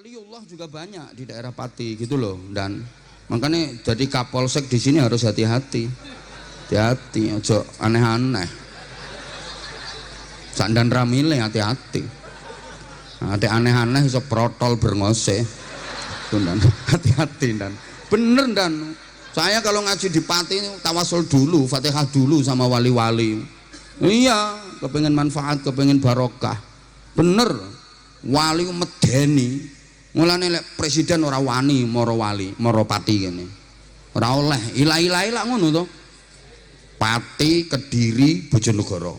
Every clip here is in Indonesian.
waliullah juga banyak di daerah Pati gitu loh, dan makanya jadi Kapolsek di sini harus hati-hati, ojo aneh-aneh, sandan ramile hati-hati, ada aneh-aneh iso protol berngose, dan hati-hati dan bener. Dan saya kalau ngaji di Pati tawasul dulu, Fatihah dulu sama wali-wali, iya, kepengen manfaat, kepengen barokah, bener. Wali medeni, mulane lek presiden ora wani moro wali, moro Pati kene. Ora oleh, ilah-ilahi lak ngono to. Pati, Kediri, Bojonegoro.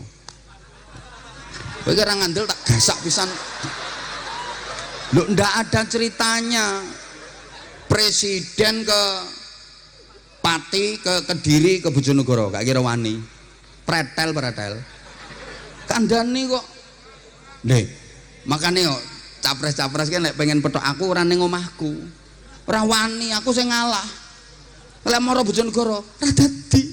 Kowe ora ngandel tak gasak pisan. Lho ndak ada ceritanya presiden ke Pati, ke Kediri, ke Bojonegoro, gak kira wani. Pretel. Kandhani kok. Nih, makanya kok capres-capres kan pengen petok aku ora ning omahku, ora wani, aku sing ngalah. Lek mara Bojonegoro ora dadi.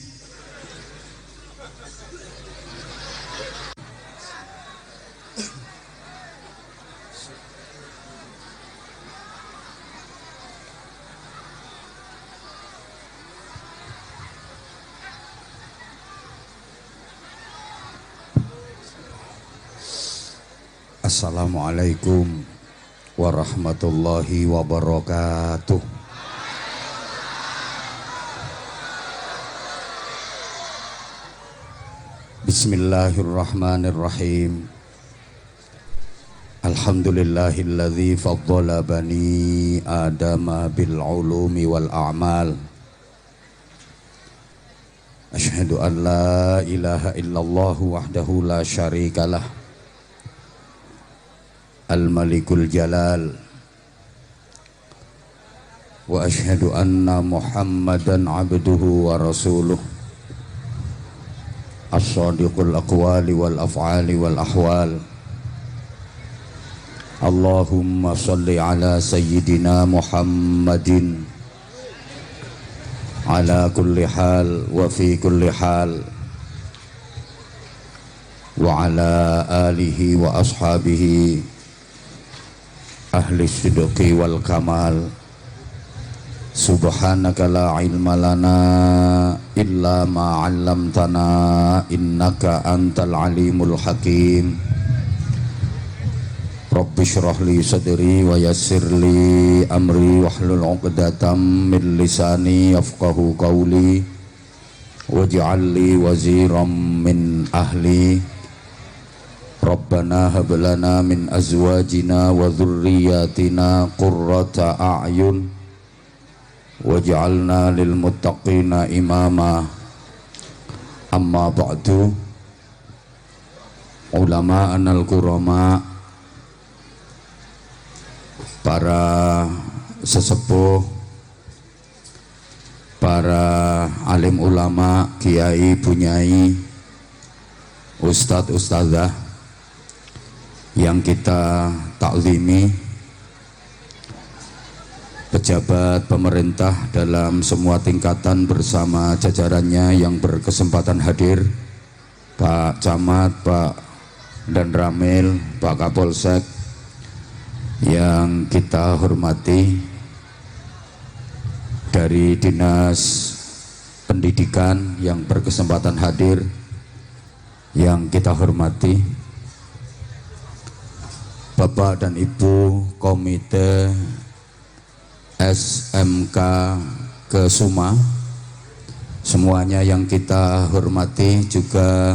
Assalamualaikum warahmatullahi wabarakatuh. Bismillahirrahmanirrahim. Alhamdulillahilladzi faddala bani adama bil ulumi wal a'mal. Asyhadu an la ilaha illallah wahdahu la syarikalah, Al-Malikul Jalal, wa ashhadu anna Muhammadan abduhu wa rasuluh, as-sadiqul aqwali wal af'ali wal ahwal. Allahumma salli ala sayyidina Muhammadin ala kulli hal wa fi kulli hal, wa ala alihi wa ashabihi ahli sidqi wal kamal. Subhanaka la ilma lana illa ma 'allamtana innaka antal alimul hakim. Rabbi shrah li sadri wa yassir li amri wahlul 'uqdatam min lisani yafqahu qawli waj'al li waziran min ahli. Rabbana hab lana min azwajina wa dhurriyyatina qurrata a'yun waj'alna lil muttaqina imama. Amma ba'du. Ulama anal kurama, para sesepuh, para alim ulama, kiai, bunyai, ustadz, ustadzah yang kita taklimi, pejabat pemerintah dalam semua tingkatan bersama jajarannya yang berkesempatan hadir, Pak Camat, Pak Dan Ramil, Pak Kapolsek yang kita hormati, dari Dinas Pendidikan yang berkesempatan hadir yang kita hormati, Bapak dan Ibu Komite SMK Kesuma, semuanya yang kita hormati, juga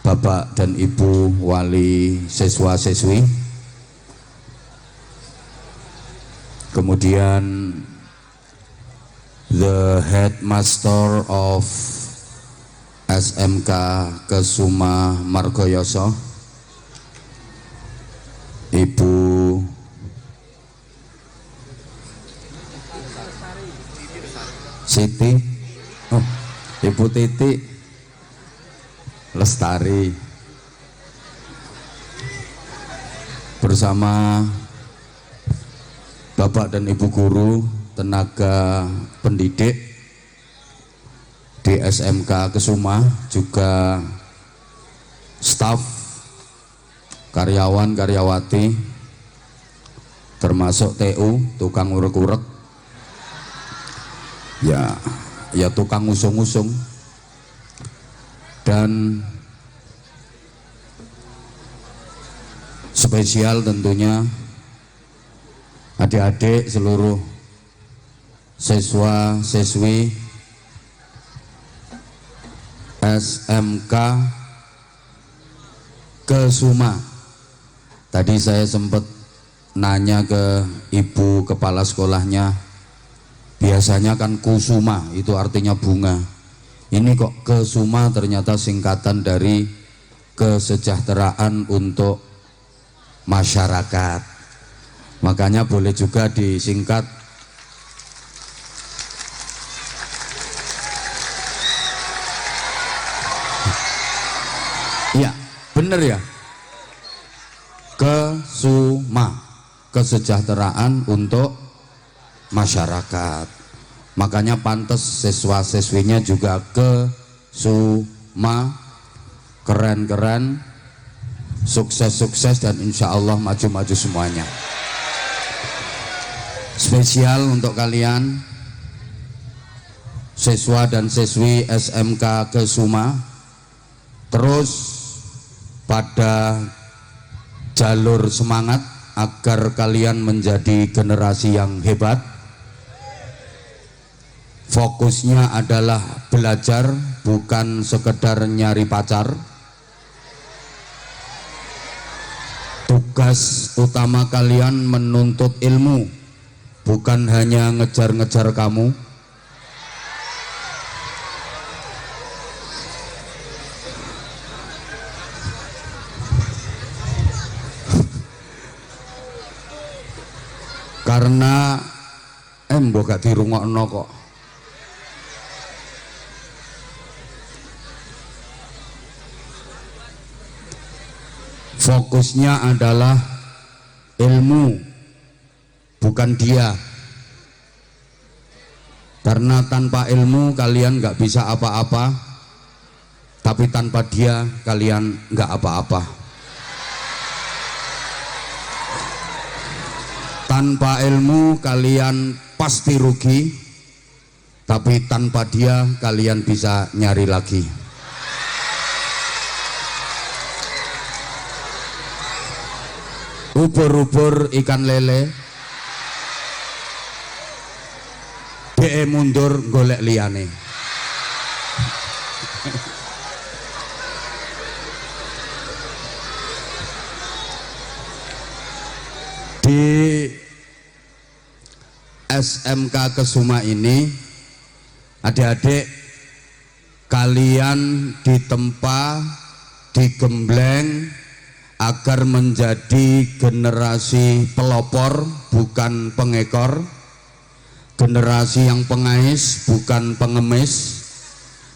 Bapak dan Ibu wali siswa-siswi, kemudian the headmaster of SMK Kesuma Margoyoso, Ibu Siti, Ibu Titi Lestari, bersama Bapak dan Ibu guru, tenaga pendidik di SMK Kesuma, juga staf, karyawan, karyawati, termasuk TU, tukang urek-urek, ya tukang usung-usung, dan spesial tentunya adik-adik seluruh siswa siswi SMK Kesuma. Tadi saya sempat nanya ke ibu kepala sekolahnya, biasanya kan Kusuma itu artinya bunga, ini kok Kesuma ternyata singkatan dari kesejahteraan untuk masyarakat, makanya boleh juga disingkat ya, bener ya, Kesuma, kesejahteraan untuk masyarakat, makanya pantas siswa-siswinya juga Kesuma, keren-keren, sukses-sukses, dan insya Allah maju-maju semuanya. Spesial untuk kalian siswa dan siswi SMK Kesuma, terus pada jalur semangat agar kalian menjadi generasi yang hebat. Fokusnya adalah belajar, bukan sekedar nyari pacar. Tugas utama kalian menuntut ilmu, bukan hanya ngejar-ngejar kamu. Karena mbok gak dirungokno kok. Fokusnya adalah ilmu, bukan dia. Karena tanpa ilmu kalian gak bisa apa-apa, tapi tanpa dia kalian gak apa-apa. Tanpa ilmu kalian pasti rugi, tapi tanpa dia kalian bisa nyari lagi. Ubur-ubur ikan lele, dhek mundur golek liyane. Di SMK Kesuma ini, adik-adik kalian ditempa, digembleng agar menjadi generasi pelopor bukan pengekor, generasi yang pengais bukan pengemis,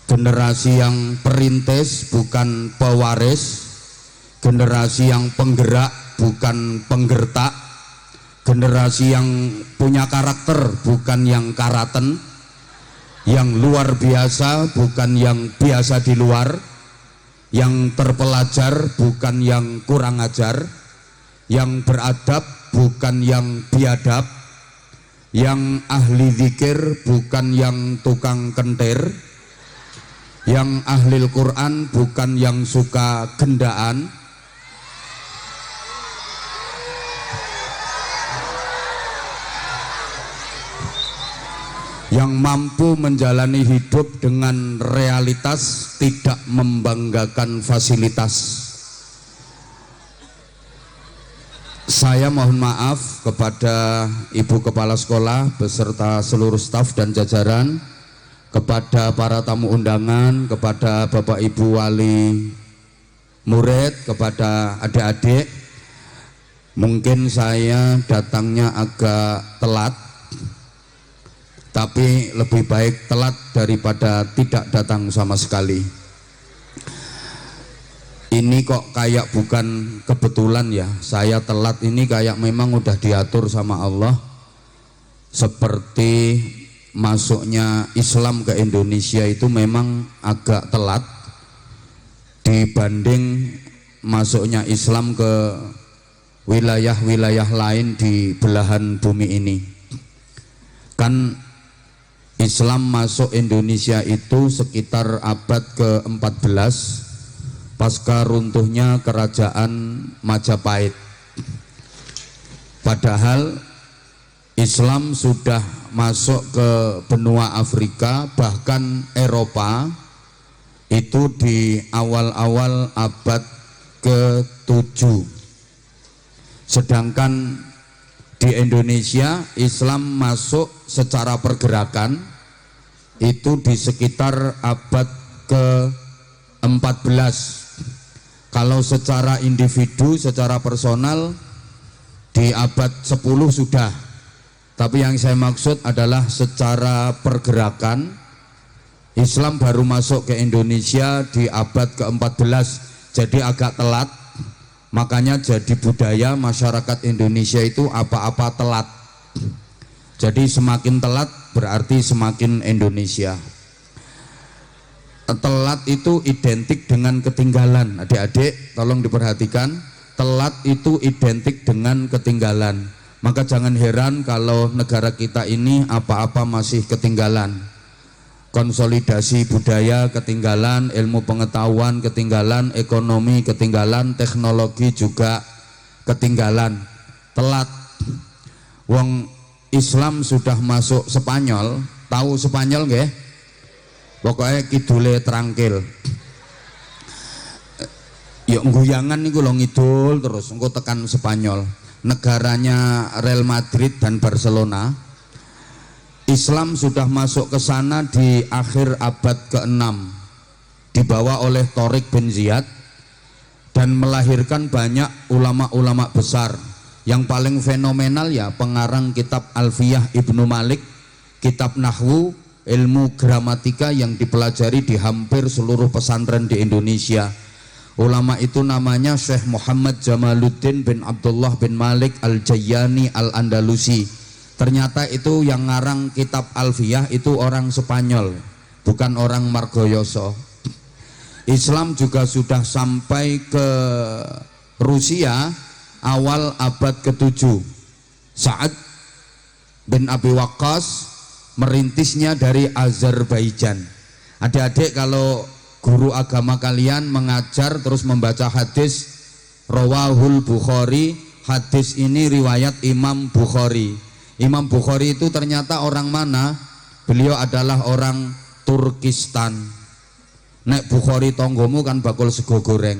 generasi yang perintis bukan pewaris, generasi yang penggerak bukan penggertak, generasi yang punya karakter bukan yang karaten, yang luar biasa bukan yang biasa di luar, yang terpelajar bukan yang kurang ajar, yang beradab bukan yang biadab, yang ahli zikir bukan yang tukang kentir, yang ahli Al-Quran bukan yang suka gendaan, yang mampu menjalani hidup dengan realitas, tidak membanggakan fasilitas. Saya mohon maaf kepada Ibu Kepala Sekolah beserta seluruh staf dan jajaran, kepada para tamu undangan, kepada Bapak Ibu Wali murid, kepada adik-adik. Mungkin saya datangnya agak telat, tapi lebih baik telat daripada tidak datang sama sekali. Ini kok kayak bukan kebetulan ya, saya telat ini kayak memang udah diatur sama Allah. Seperti masuknya Islam ke Indonesia itu memang agak telat dibanding masuknya Islam ke wilayah-wilayah lain di belahan bumi ini. Kan Islam masuk Indonesia itu sekitar abad ke-14 pasca runtuhnya kerajaan Majapahit. Padahal Islam sudah masuk ke benua Afrika, bahkan Eropa, itu di awal-awal abad ke-7. Sedangkan di Indonesia Islam masuk secara pergerakan itu di sekitar abad ke-14. Kalau secara individu, secara personal di abad 10 sudah. Tapi yang saya maksud adalah secara pergerakan Islam baru masuk ke Indonesia di abad ke-14, jadi agak telat. Makanya jadi budaya masyarakat Indonesia itu apa-apa telat. Jadi semakin telat berarti semakin Indonesia. Telat itu identik dengan ketinggalan. Adik-adik tolong diperhatikan, telat itu identik dengan ketinggalan. Maka jangan heran kalau negara kita ini apa-apa masih ketinggalan. Konsolidasi budaya ketinggalan, ilmu pengetahuan ketinggalan, ekonomi ketinggalan, teknologi juga ketinggalan. Telat. Wong Islam sudah masuk Spanyol, tahu Spanyol nggih? Pokoknya kidule trangkil. Ya guyangan niku lho ngidul terus engko tekan Spanyol. Negaranya Real Madrid dan Barcelona. Islam sudah masuk ke sana di akhir abad ke-6, dibawa oleh Tariq bin Ziyad dan melahirkan banyak ulama-ulama besar. Yang paling fenomenal ya pengarang kitab Alfiyah Ibnu Malik, kitab Nahwu, ilmu gramatika yang dipelajari di hampir seluruh pesantren di Indonesia. Ulama itu namanya Syekh Muhammad Jamaluddin bin Abdullah bin Malik Al-Jayyani Al-Andalusi. Ternyata itu yang ngarang kitab Alfiyah itu orang Spanyol, bukan orang Margoyoso. Islam juga sudah sampai ke Rusia awal abad ke-7. Sa'ad bin Abi Waqqas merintisnya dari Azerbaijan. Adik-adik kalau guru agama kalian mengajar terus membaca hadis Rawahul Bukhari, hadis ini riwayat Imam Bukhari. Imam Bukhari itu ternyata orang mana? Beliau adalah orang Turkistan. Nek Bukhari tonggomu kan bakul sego goreng.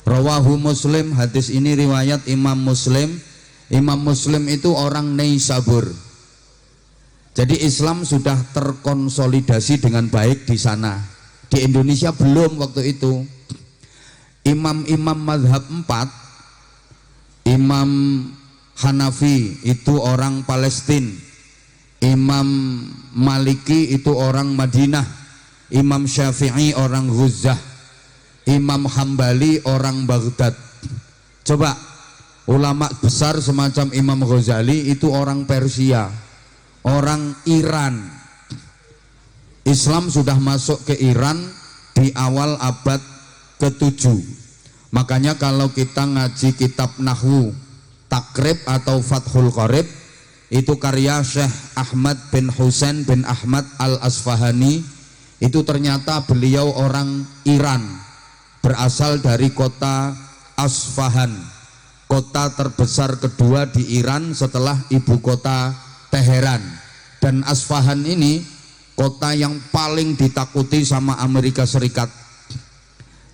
Rawahu Muslim, hadis ini riwayat Imam Muslim. Imam Muslim itu orang Neisabur. Jadi Islam sudah terkonsolidasi dengan baik di sana. Di Indonesia belum waktu itu. Imam-imam mazhab 4, Imam Hanafi itu orang Palestina, Imam Maliki itu orang Madinah, Imam Syafi'i orang Ghuzah, Imam Hambali orang Baghdad. Coba ulama besar semacam Imam Ghazali itu orang Persia, orang Iran. Islam sudah masuk ke Iran di awal abad ke-7. Makanya kalau kita ngaji kitab Nahwu Takrib atau Fathul Qorib, itu karya Syekh Ahmad bin Husain bin Ahmad Al-Asfahani, itu ternyata beliau orang Iran, berasal dari kota Asfahan, kota terbesar kedua di Iran setelah ibu kota Teheran. Dan Asfahan ini kota yang paling ditakuti sama Amerika Serikat.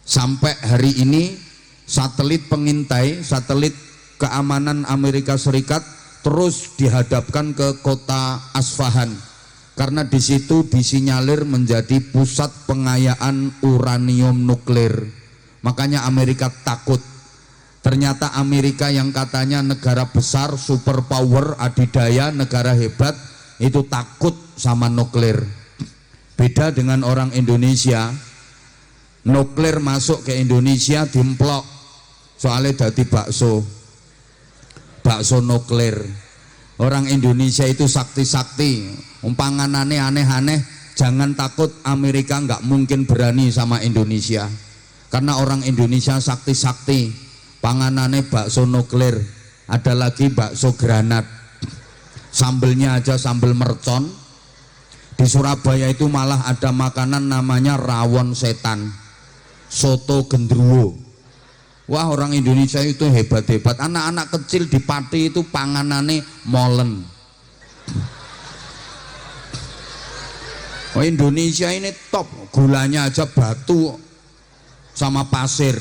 Sampai hari ini satelit pengintai, satelit keamanan Amerika Serikat terus dihadapkan ke kota Asfahan karena di situ disinyalir menjadi pusat pengayaan uranium nuklir. Makanya Amerika takut. Ternyata Amerika yang katanya negara besar, superpower, adidaya, negara hebat, itu takut sama nuklir. Beda dengan orang Indonesia, nuklir masuk ke Indonesia dimplok, soalnya dadi bakso nuklir. Orang Indonesia itu sakti-sakti, umpanganane aneh-aneh. Jangan takut, Amerika nggak mungkin berani sama Indonesia, karena orang Indonesia sakti-sakti. panganane bakso nuklir, ada lagi bakso granat, sambelnya aja sambel mercon. Di Surabaya itu malah ada makanan namanya rawon setan, soto gendruwo. Wah, orang Indonesia itu hebat-hebat. Anak-anak kecil di Pati itu panganane molen. Oh, Indonesia ini top, gulanya aja batu sama pasir.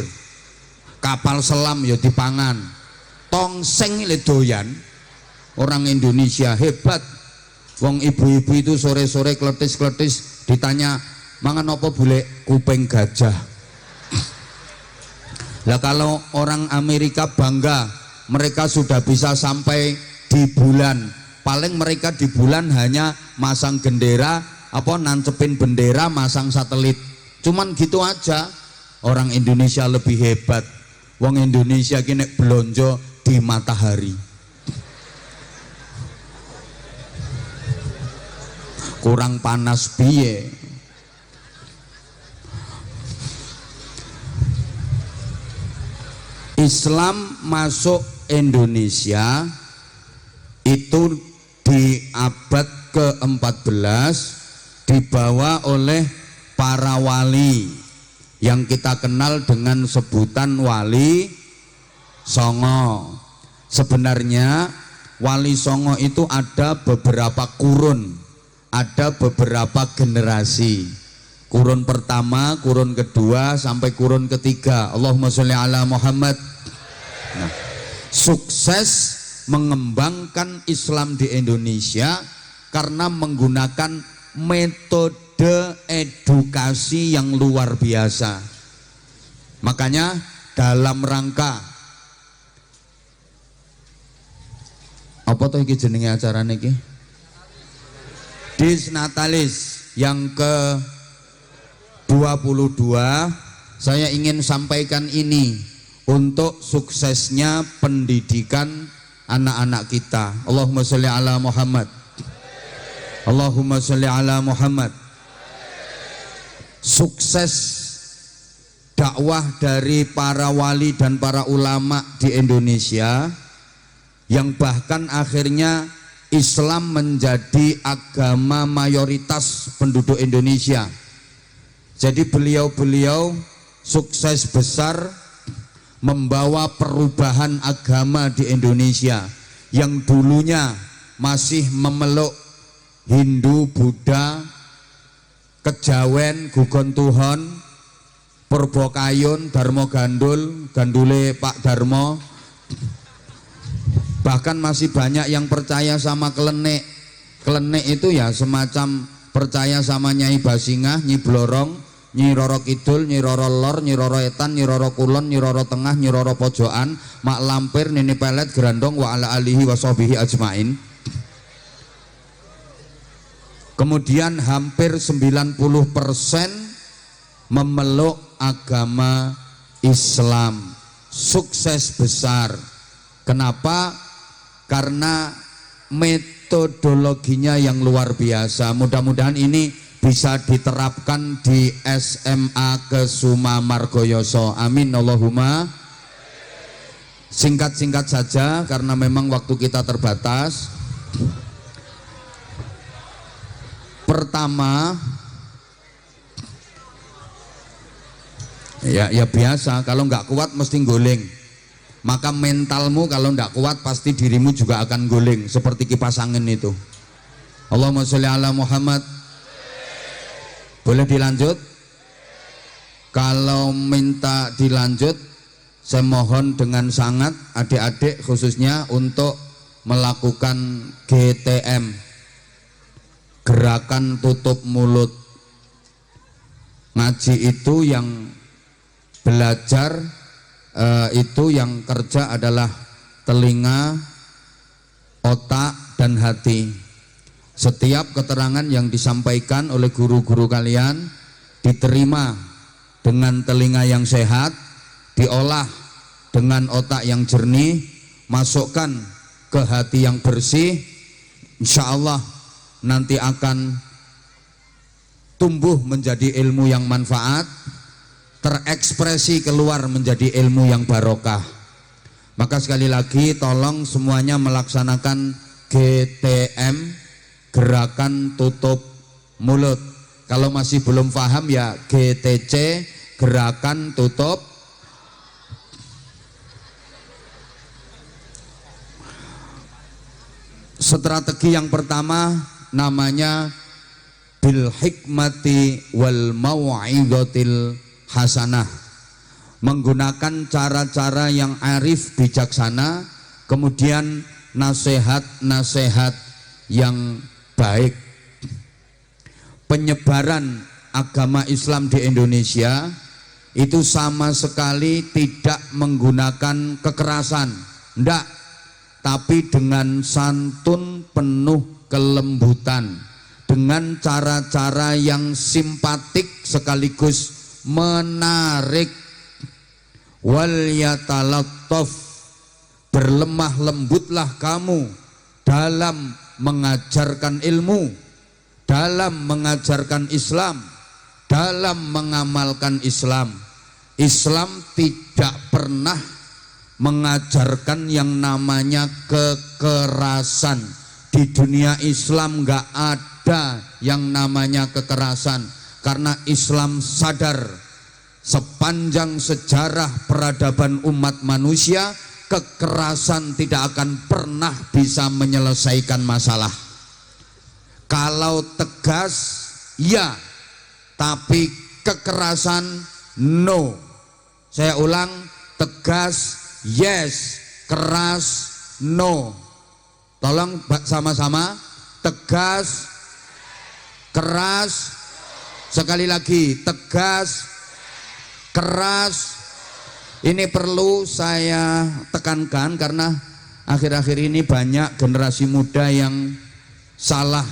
Kapal selam ya dipangan. Tongseng le doyan. Orang Indonesia hebat. Wong ibu-ibu itu sore-sore kletis-kletis ditanya, "Mangan apa bule?" "Kuping gajah." Lah kalau orang Amerika bangga, mereka sudah bisa sampai di bulan. Paling mereka di bulan hanya masang gendera, nancepin bendera, masang satelit. Cuman gitu aja. Orang Indonesia lebih hebat. Wong Indonesia kini belonjo di matahari. Kurang panas piye. Islam masuk Indonesia itu di abad ke-14 dibawa oleh para wali yang kita kenal dengan sebutan Wali Songo. Sebenarnya Wali Songo itu ada beberapa kurun, ada beberapa generasi. Kurun pertama, kurun kedua, sampai kurun ketiga. Allahumma sholli ala Muhammad. Nah, sukses mengembangkan Islam di Indonesia karena menggunakan metode edukasi yang luar biasa. Makanya dalam rangka apa tuh iki jenenge acara niki? Disnatalis yang ke-22, saya ingin sampaikan ini untuk suksesnya pendidikan anak-anak kita. Allahumma sholli ala Muhammad. Allahumma sholli ala Muhammad. Sukses dakwah dari para wali dan para ulama di Indonesia yang bahkan akhirnya Islam menjadi agama mayoritas penduduk Indonesia. Jadi beliau-beliau sukses besar membawa perubahan agama di Indonesia yang dulunya masih memeluk Hindu, Buddha, Kejawen, Gugon Tuhon, Purba Kayun, Darmo Gandul, Gandule Pak Darmo. Bahkan masih banyak yang percaya sama Klenik. Klenik itu ya semacam percaya sama Nyai Basingah, Nyi Blorong, Nyi Roro Kidul, Nyi Roro Lor, Nyi Roro Etan, Nyi Roro Kulon, Nyi Roro Tengah, Nyi Roro Pojokan, Mak Lampir, Nini Pelet, Grandong, wa ala alihi wa sahbihi ajmain. Kemudian hampir 90% memeluk agama Islam. Sukses besar. Kenapa? Karena metodologinya yang luar biasa. Mudah-mudahan ini bisa diterapkan di SMA Kesuma Margoyoso. Amin Allahumma. Singkat-singkat saja karena memang waktu kita terbatas. Pertama, ya biasa, kalau nggak kuat mesti guling. Maka mentalmu kalau nggak kuat pasti dirimu juga akan guling seperti kipas angin itu. Allahumma sholli ala Muhammad. Boleh dilanjut? Kalau minta dilanjut, saya mohon dengan sangat adik-adik khususnya untuk melakukan GTM, gerakan tutup mulut. Ngaji itu yang belajar, itu yang kerja adalah telinga, otak, dan hati. Setiap keterangan yang disampaikan oleh guru-guru kalian diterima dengan telinga yang sehat, diolah dengan otak yang jernih, masukkan ke hati yang bersih. Insya Allah nanti akan tumbuh menjadi ilmu yang manfaat, terekspresi keluar menjadi ilmu yang barokah. Maka sekali lagi tolong semuanya melaksanakan GTM, gerakan tutup mulut. Kalau masih belum paham ya GTC, gerakan tutup. Strategi yang pertama namanya bil hikmati wal mau'izatil hasanah, menggunakan cara-cara yang arif bijaksana, kemudian nasihat-nasihat yang baik. Penyebaran agama Islam di Indonesia itu sama sekali tidak menggunakan kekerasan, enggak, tapi dengan santun penuh kelembutan, dengan cara-cara yang simpatik sekaligus menarik. Wal yatalattaf, berlemah lembutlah kamu dalam mengajarkan ilmu, dalam mengajarkan Islam, dalam mengamalkan Islam. Islam tidak pernah mengajarkan yang namanya kekerasan. Di dunia Islam nggak ada yang namanya kekerasan, karena Islam sadar sepanjang sejarah peradaban umat manusia kekerasan tidak akan pernah bisa menyelesaikan masalah. Kalau tegas ya, tapi kekerasan no. Saya ulang, tegas yes, keras no. Tolong sama-sama, tegas, keras. Sekali lagi, tegas, keras. Ini perlu saya tekankan karena akhir-akhir ini banyak generasi muda yang salah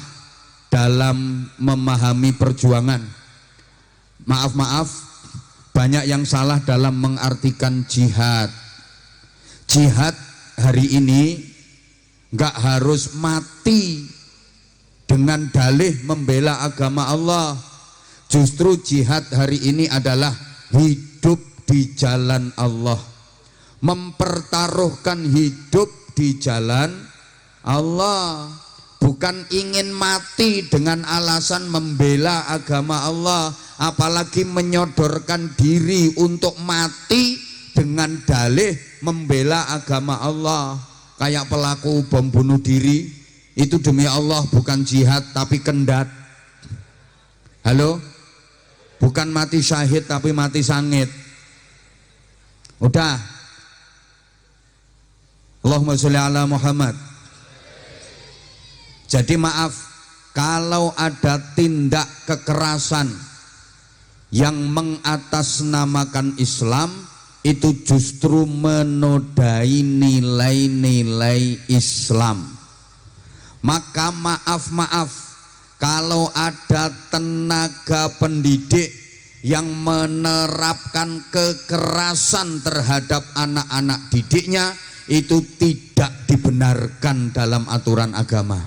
dalam memahami perjuangan. Maaf, banyak yang salah dalam mengartikan jihad. Jihad hari ini nggak harus mati dengan dalih membela agama Allah. Justru jihad hari ini adalah hidup di jalan Allah, mempertaruhkan hidup di jalan Allah, bukan ingin mati dengan alasan membela agama Allah, apalagi menyodorkan diri untuk mati dengan dalih membela agama Allah. Kayak pelaku bom bunuh diri itu demi Allah, bukan jihad tapi kendat. Halo? Bukan mati syahid tapi mati sangit. Udah. Allahumma sholli ala Muhammad. Jadi maaf, kalau ada tindak kekerasan yang mengatasnamakan Islam, itu justru menodai nilai-nilai Islam. Maka maaf, kalau ada tenaga pendidik yang menerapkan kekerasan terhadap anak-anak didiknya, itu tidak dibenarkan dalam aturan agama.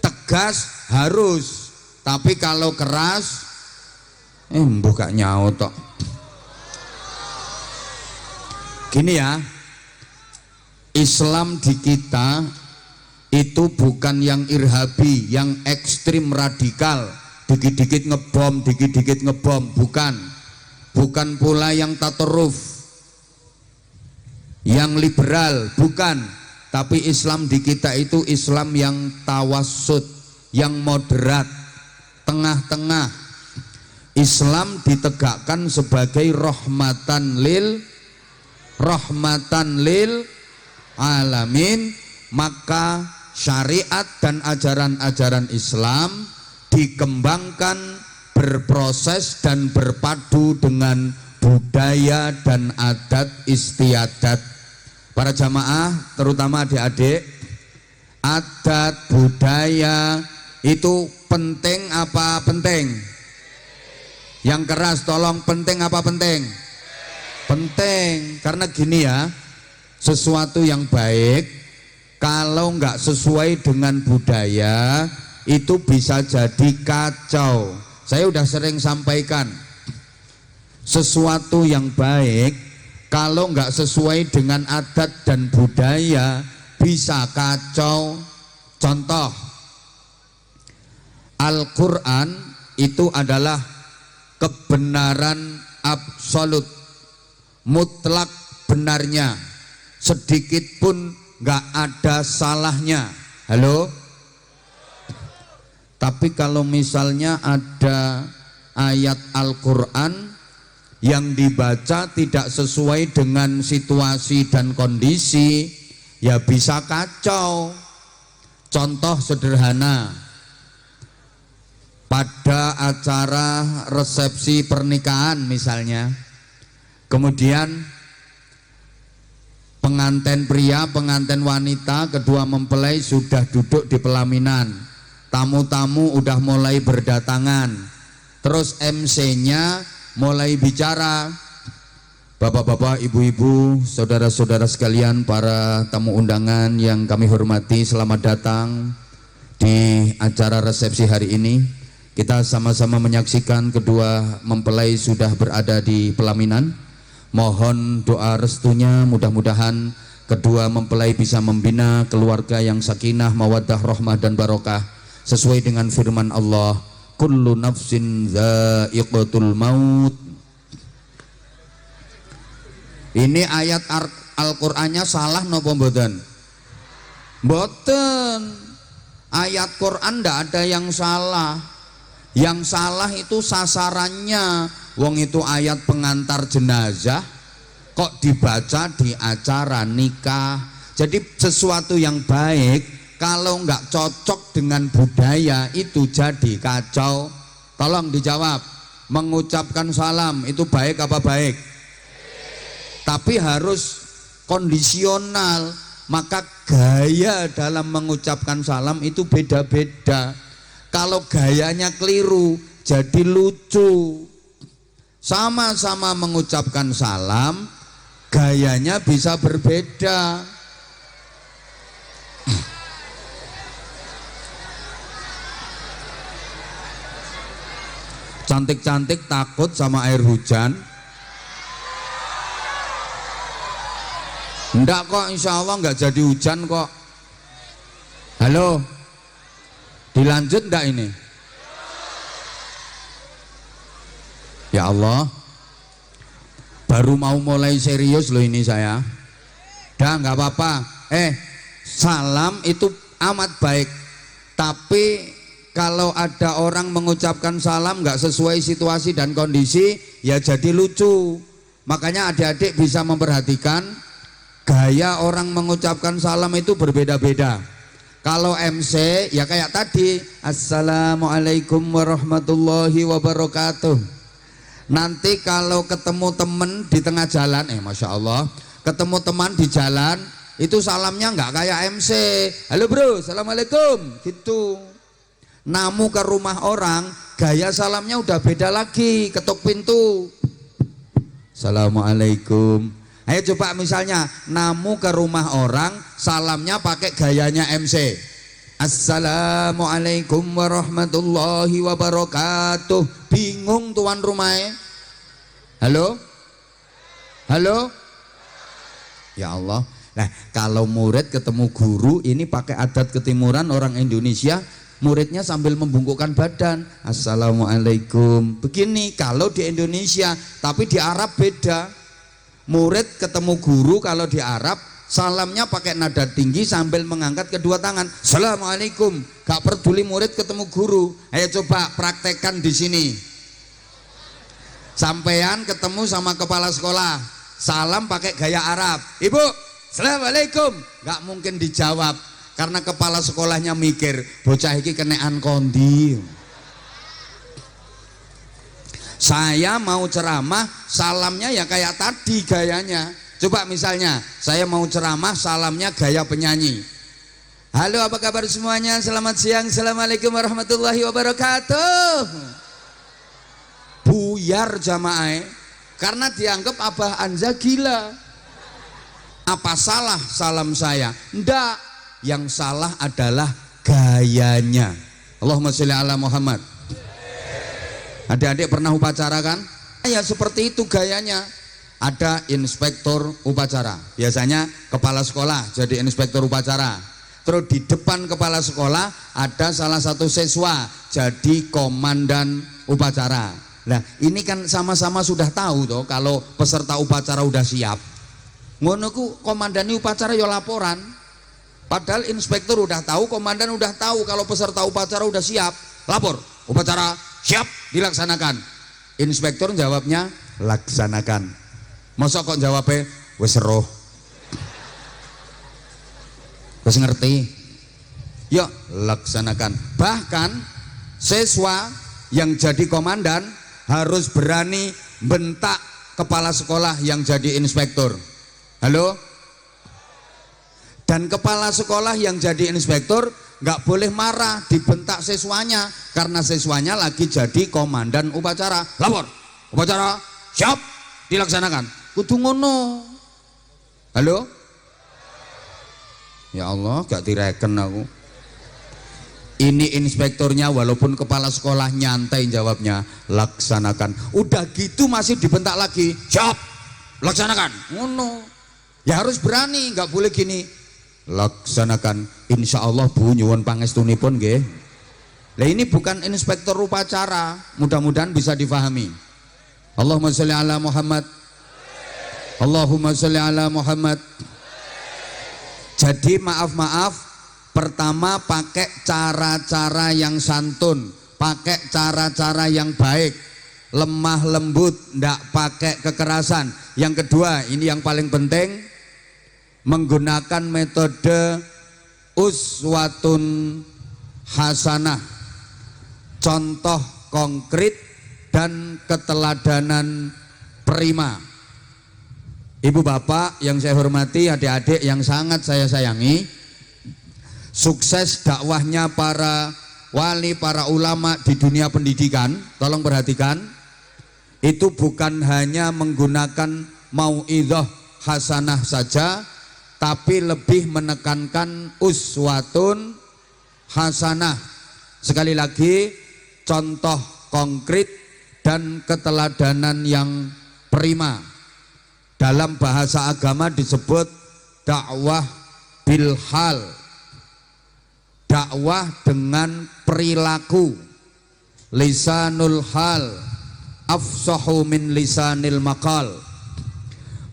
Tegas harus, tapi kalau keras buka nyaut tok. Gini ya, Islam di kita itu bukan yang irhabi, yang ekstrim radikal, dikit-dikit ngebom, bukan. Bukan pula yang tataruf, yang liberal, bukan. Tapi Islam di kita itu Islam yang tawassut, yang moderat, tengah-tengah. Islam ditegakkan sebagai rahmatan lil alamin, maka syariat dan ajaran-ajaran Islam dikembangkan, berproses dan berpadu dengan budaya dan adat istiadat. Para jamaah, terutama adik-adik, adat budaya itu penting apa penting? Yang keras tolong, penting apa penting? Penting, karena gini ya, sesuatu yang baik kalau nggak sesuai dengan budaya itu bisa jadi kacau. Saya udah sering sampaikan, sesuatu yang baik Kalau nggak sesuai dengan adat dan budaya bisa kacau. Contoh, Al-Quran itu adalah kebenaran absolut, mutlak benarnya, sedikit pun nggak ada salahnya. Halo? Tapi kalau misalnya ada ayat Al-Quran yang dibaca tidak sesuai dengan situasi dan kondisi, ya bisa kacau. Contoh sederhana, pada acara resepsi pernikahan misalnya, kemudian pengantin pria, pengantin wanita, kedua mempelai sudah duduk di pelaminan, tamu-tamu udah mulai berdatangan, terus MC-nya mulai bicara, bapak-bapak, ibu-ibu, saudara-saudara sekalian, para tamu undangan yang kami hormati, selamat datang di acara resepsi hari ini. Kita sama-sama menyaksikan kedua mempelai sudah berada di pelaminan. Mohon doa restunya, mudah-mudahan kedua mempelai bisa membina keluarga yang sakinah, mawaddah, rahmah dan barokah sesuai dengan firman Allah, kullu nafsin dha'iqatul maut. Ini ayat Al-Qur'annya salah napa mboten? Mboten. Ayat Quran ndak ada yang salah. Yang salah itu sasarannya. Wong itu ayat pengantar jenazah kok dibaca di acara nikah. Jadi sesuatu yang baik kalau nggak cocok dengan budaya itu jadi kacau. Tolong dijawab, mengucapkan salam itu baik apa baik? Tapi harus kondisional. Maka gaya dalam mengucapkan salam itu beda-beda. Kalau gayanya keliru jadi lucu. Sama-sama mengucapkan salam, gayanya bisa berbeda. Cantik-cantik takut sama air hujan. Enggak kok, insya Allah enggak jadi hujan kok. Halo, dilanjut enggak ini? Ya Allah, baru mau mulai serius loh ini saya. Dah enggak apa-apa. Salam itu amat baik. Tapi kalau ada orang mengucapkan salam enggak sesuai situasi dan kondisi, ya jadi lucu. Makanya adik-adik bisa memperhatikan gaya orang mengucapkan salam itu berbeda-beda. Kalau MC ya kayak tadi, Assalamualaikum warahmatullahi wabarakatuh. Nanti kalau ketemu temen di tengah jalan, Masya Allah, ketemu teman di jalan, itu salamnya nggak kayak MC. Halo bro, Assalamualaikum, gitu. Namu ke rumah orang, gaya salamnya udah beda lagi, ketuk pintu, Assalamualaikum. Ayo coba misalnya namu ke rumah orang, salamnya pakai gayanya MC. Assalamualaikum warahmatullahi wabarakatuh. Bingung tuan rumahnya. Halo? Halo? Ya Allah. Nah, kalau murid ketemu guru ini pakai adat ketimuran orang Indonesia, muridnya sambil membungkukkan badan. Assalamualaikum. Begini kalau di Indonesia, tapi di Arab beda. Murid ketemu guru kalau di Arab salamnya pakai nada tinggi sambil mengangkat kedua tangan. Assalamualaikum. Gak peduli murid ketemu guru. Ayo coba praktekkan di sini. Sampean ketemu sama kepala sekolah, salam pakai gaya Arab. Ibu, Assalamualaikum. Gak mungkin dijawab karena kepala sekolahnya mikir, bocah iki kenean kondi. Saya mau ceramah, salamnya ya kayak tadi gayanya. Coba misalnya, saya mau ceramah, salamnya gaya penyanyi. Halo, apa kabar semuanya? Selamat siang. Assalamualaikum warahmatullahi wabarakatuh. Buyar jamaah, karena dianggap Abah Anza gila. Apa salah salam saya? Enggak, yang salah adalah gayanya. Allahumma sholli ala Muhammad. Adik-adik pernah upacara kan? Ya seperti itu gayanya. ada inspektur upacara. Biasanya kepala sekolah jadi inspektur upacara. Terus di depan kepala sekolah ada salah satu siswa jadi komandan upacara. Nah ini kan sama-sama sudah tahu toh kalau peserta upacara udah siap. Ngono ku komandani upacara ya laporan. Padahal inspektur udah tahu, komandan udah tahu kalau peserta upacara udah siap. Lapor, upacara siap dilaksanakan. Inspektur jawabnya laksanakan. Masa kok jawabnya wis roh. Wis ngerti. Yuk laksanakan. Bahkan siswa yang jadi komandan harus berani bentak kepala sekolah yang jadi inspektur. Halo? Dan kepala sekolah yang jadi inspektur nggak boleh marah dibentak siswanya karena siswanya lagi jadi komandan upacara. Lapor, upacara siap dilaksanakan. Kudu ngono. Halo? Ya Allah, gak direken aku. Ini inspekturnya walaupun kepala sekolah nyantai jawabnya laksanakan. Udah gitu masih dibentak lagi. Siap, laksanakan. Ngono. Ya harus berani, nggak boleh gini. Laksanakan. Insya Allah Bu nyuwun pangestunipun nggih. Lah ini bukan inspektur upacara. Mudah-mudahan bisa difahami. Allahumma sholli ala Muhammad. Allahumma sholli ala Muhammad. Jadi maaf-maaf, pertama pakai cara-cara yang santun, pakai cara-cara yang baik, lemah lembut, ndak pakai kekerasan. Yang kedua, ini yang paling penting, menggunakan metode uswatun hasanah, contoh konkret dan keteladanan prima. Ibu bapak yang saya hormati, adik-adik yang sangat saya sayangi, sukses dakwahnya para wali, para ulama di dunia pendidikan, tolong perhatikan, itu bukan hanya menggunakan mau'idhah hasanah saja, tapi lebih menekankan uswatun hasanah. Sekali lagi, contoh konkret dan keteladanan yang prima. Dalam bahasa agama disebut dakwah bilhal, dakwah dengan perilaku. Lisanul hal afsahu min lisanil maqal.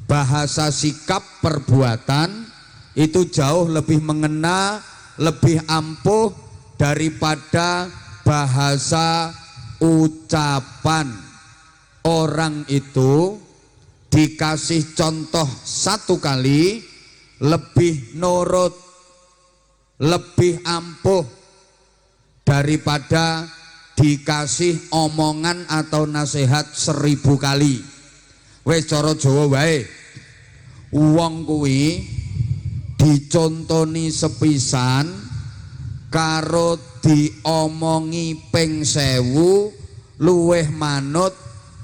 Bahasa sikap perbuatan itu jauh lebih mengena, lebih ampuh daripada bahasa ucapan. Orang itu dikasih contoh satu kali lebih nurut, lebih ampuh daripada dikasih omongan atau nasihat 1000 kali. Wes cara Jawa wae, wong kuwi dicontoni sepisan karo diomongi ping 1000 luweh manut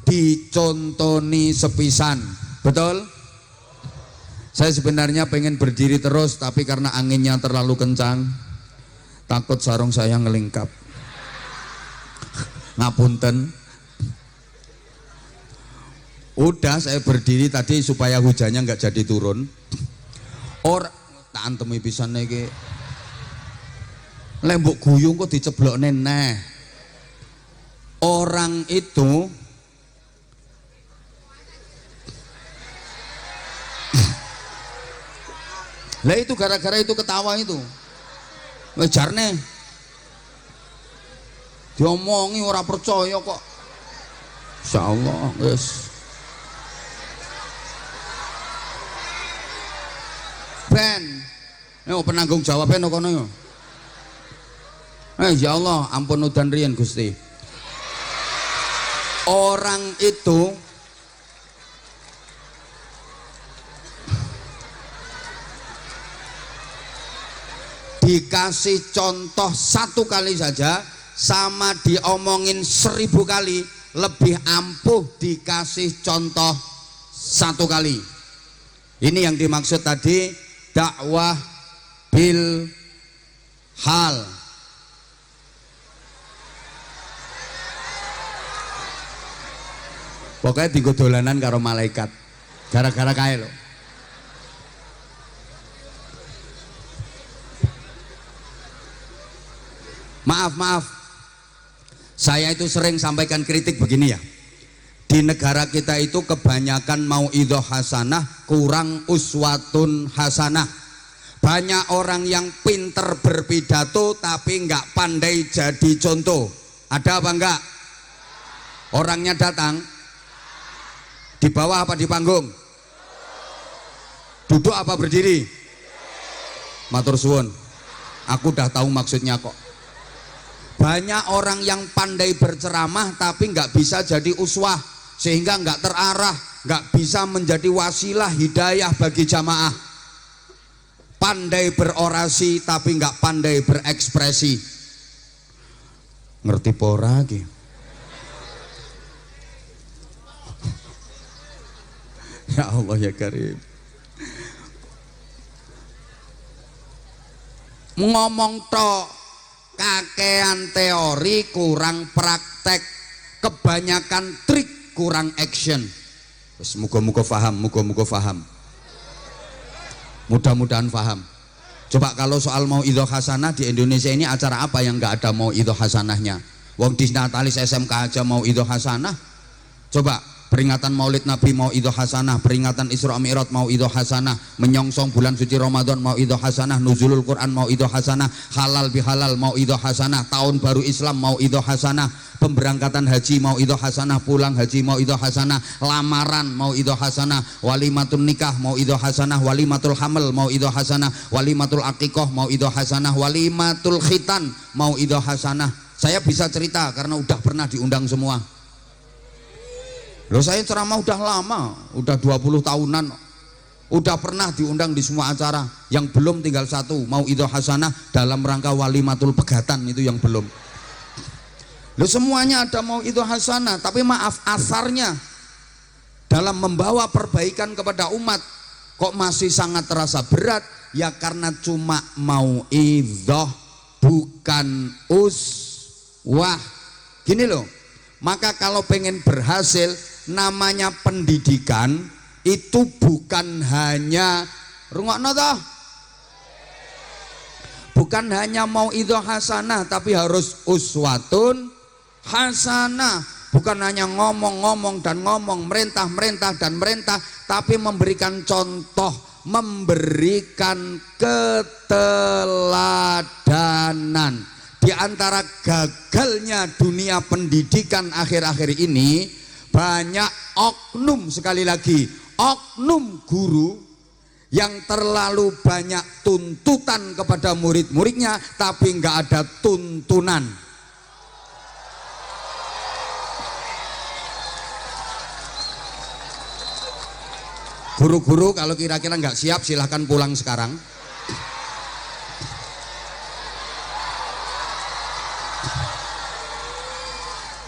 dicontoni sepisan. Betul? Saya sebenarnya pengen berdiri terus, tapi karena anginnya terlalu kencang, takut sarung saya ngelingkap. Ngapunten. Udah saya berdiri tadi supaya hujannya nggak jadi turun. Or tak antemi pisan iki. Lembok guyung kok diceblokne neh. Orang itu lah itu gara-gara itu ketawa itu. Ngejarne. Diomongi ora percaya kok. Insyaallah, guys. Ben, penanggung jawabnya no kono yo. Ya Allah, ampun udan riyen Gusti. Orang itu dikasih contoh satu kali saja sama diomongin 1000 kali lebih ampuh dikasih contoh satu kali. Ini yang dimaksud tadi dakwah bil hal. Pokoknya digodolanan karo malaikat. Gara-gara kae lho. Maaf. Saya itu sering sampaikan kritik begini ya. Di negara kita itu kebanyakan mauidhah hasanah, kurang uswatun hasanah. Banyak orang yang pinter berpidato tapi nggak pandai jadi contoh. Ada apa enggak? Orangnya datang di bawah apa di panggung? Duduk apa berdiri? Matur suwun. Aku udah tahu maksudnya kok. Banyak orang yang pandai berceramah tapi nggak bisa jadi uswah, sehingga nggak terarah, nggak bisa menjadi wasilah hidayah bagi jamaah. Pandai berorasi tapi nggak pandai berekspresi. Ngerti pora lagi? Ya Allah ya Karim. Ngomong tok, kakean teori kurang praktek, kebanyakan trik kurang action. Muga-muga faham, muga-muga faham. Mudah-mudahan faham. Coba kalau soal mauidhah hasanah di Indonesia ini acara apa yang nggak ada mauidhah hasanahnya? Wong di Natalis SMK aja mauidhah hasanah. Coba peringatan Maulid Nabi mauidhah hasanah, peringatan Isra Mi'raj mauidhah hasanah, menyongsong bulan suci Ramadan mauidhah hasanah, nuzulul Quran mauidhah hasanah, halal bihalal mauidhah hasanah, tahun baru Islam mauidhah hasanah, pemberangkatan haji mauidhah hasanah, pulang haji mauidhah hasanah, lamaran mauidhah hasanah, walimatul nikah mauidhah hasanah, walimatul hamil mauidhah hasanah, walimatul aqiqah mauidhah hasanah, walimatul khitan mauidhah hasanah. Saya bisa cerita karena udah pernah diundang semua. Loh, saya ceramah udah lama, udah 20 tahunan, udah pernah diundang di semua acara. Yang belum tinggal satu, mauidhah hasanah dalam rangka walimatul pegatan, itu yang belum. Loh, semuanya ada mauidhah hasanah, tapi maaf, asarnya dalam membawa perbaikan kepada umat kok masih sangat terasa berat. Ya karena cuma mauidhah, bukan uswah. Gini loh, maka kalau pengen berhasil, namanya pendidikan itu bukan hanya rungokno toh, bukan hanya mauidhah hasanah, tapi harus uswatun hasanah. Bukan hanya ngomong-ngomong dan ngomong, merintah-merintah dan merintah, tapi memberikan contoh, memberikan keteladanan. Di antara gagalnya dunia pendidikan akhir-akhir ini, banyak oknum, sekali lagi oknum guru yang terlalu banyak tuntutan kepada murid-muridnya tapi nggak ada tuntunan. Guru-guru kalau kira-kira nggak siap silahkan pulang sekarang.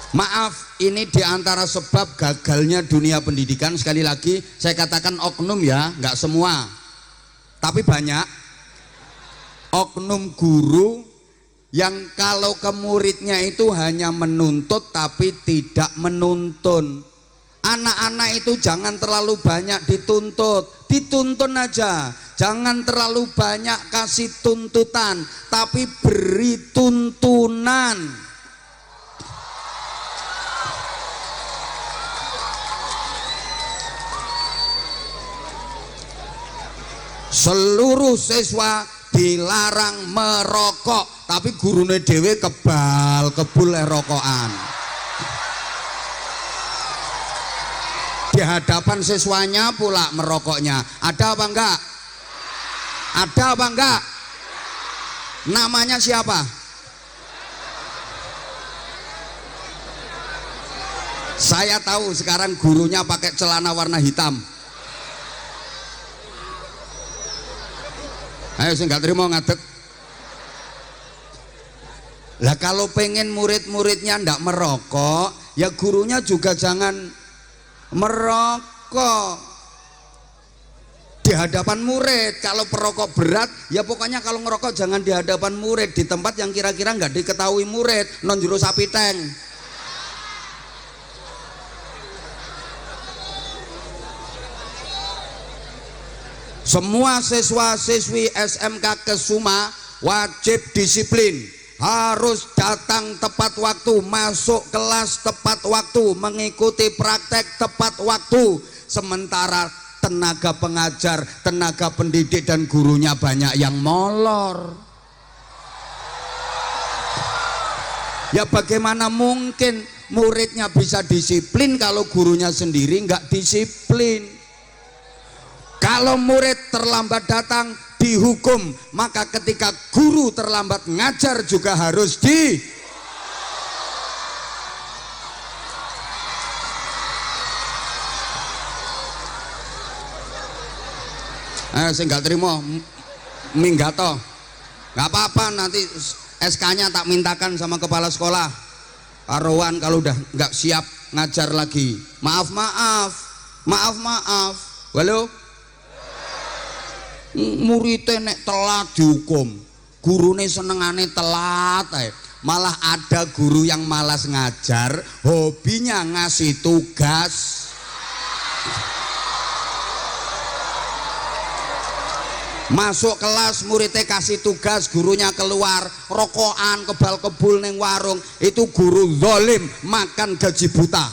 Maaf, ini diantara sebab gagalnya dunia pendidikan. Sekali lagi saya katakan oknum ya, nggak semua, tapi banyak oknum guru yang kalau ke muridnya itu hanya menuntut tapi tidak menuntun. Anak-anak itu jangan terlalu banyak dituntut, dituntun aja, jangan terlalu banyak kasih tuntutan, tapi beri tuntunan. Seluruh siswa dilarang merokok, tapi gurune dhewe kebul rokokan. Di hadapan siswanya pula merokoknya. Ada apa enggak? Ada apa enggak? Namanya siapa? Saya tahu sekarang gurunya pakai celana warna hitam. Ayo sing gak terima ngadeg. Lah kalau pengen murid-muridnya ndak merokok, ya gurunya juga jangan merokok di hadapan murid. Kalau perokok berat, ya pokoknya kalau ngerokok jangan di hadapan murid, di tempat yang kira-kira nggak diketahui murid, non jero sapi teng. Semua siswa-siswi SMK Kesuma wajib disiplin, harus datang tepat waktu, masuk kelas tepat waktu, mengikuti praktek tepat waktu. Sementara tenaga pengajar, tenaga pendidik dan gurunya banyak yang molor. Ya bagaimana mungkin muridnya bisa disiplin kalau gurunya sendiri nggak disiplin? Kalau murid terlambat datang dihukum, maka ketika guru terlambat ngajar juga harus saya nggak terima minggato, nggak apa-apa, nanti SK-nya tak mintakan sama kepala sekolah. Arowan kalau udah nggak siap ngajar lagi, maaf. Halo, muridnya nek telat dihukum, gurune senengane telat malah ada guru yang malas ngajar, hobinya ngasih tugas. Masuk kelas muridnya kasih tugas, gurunya keluar rokokan kebal-kebul neng warung, itu guru zalim, makan gaji buta.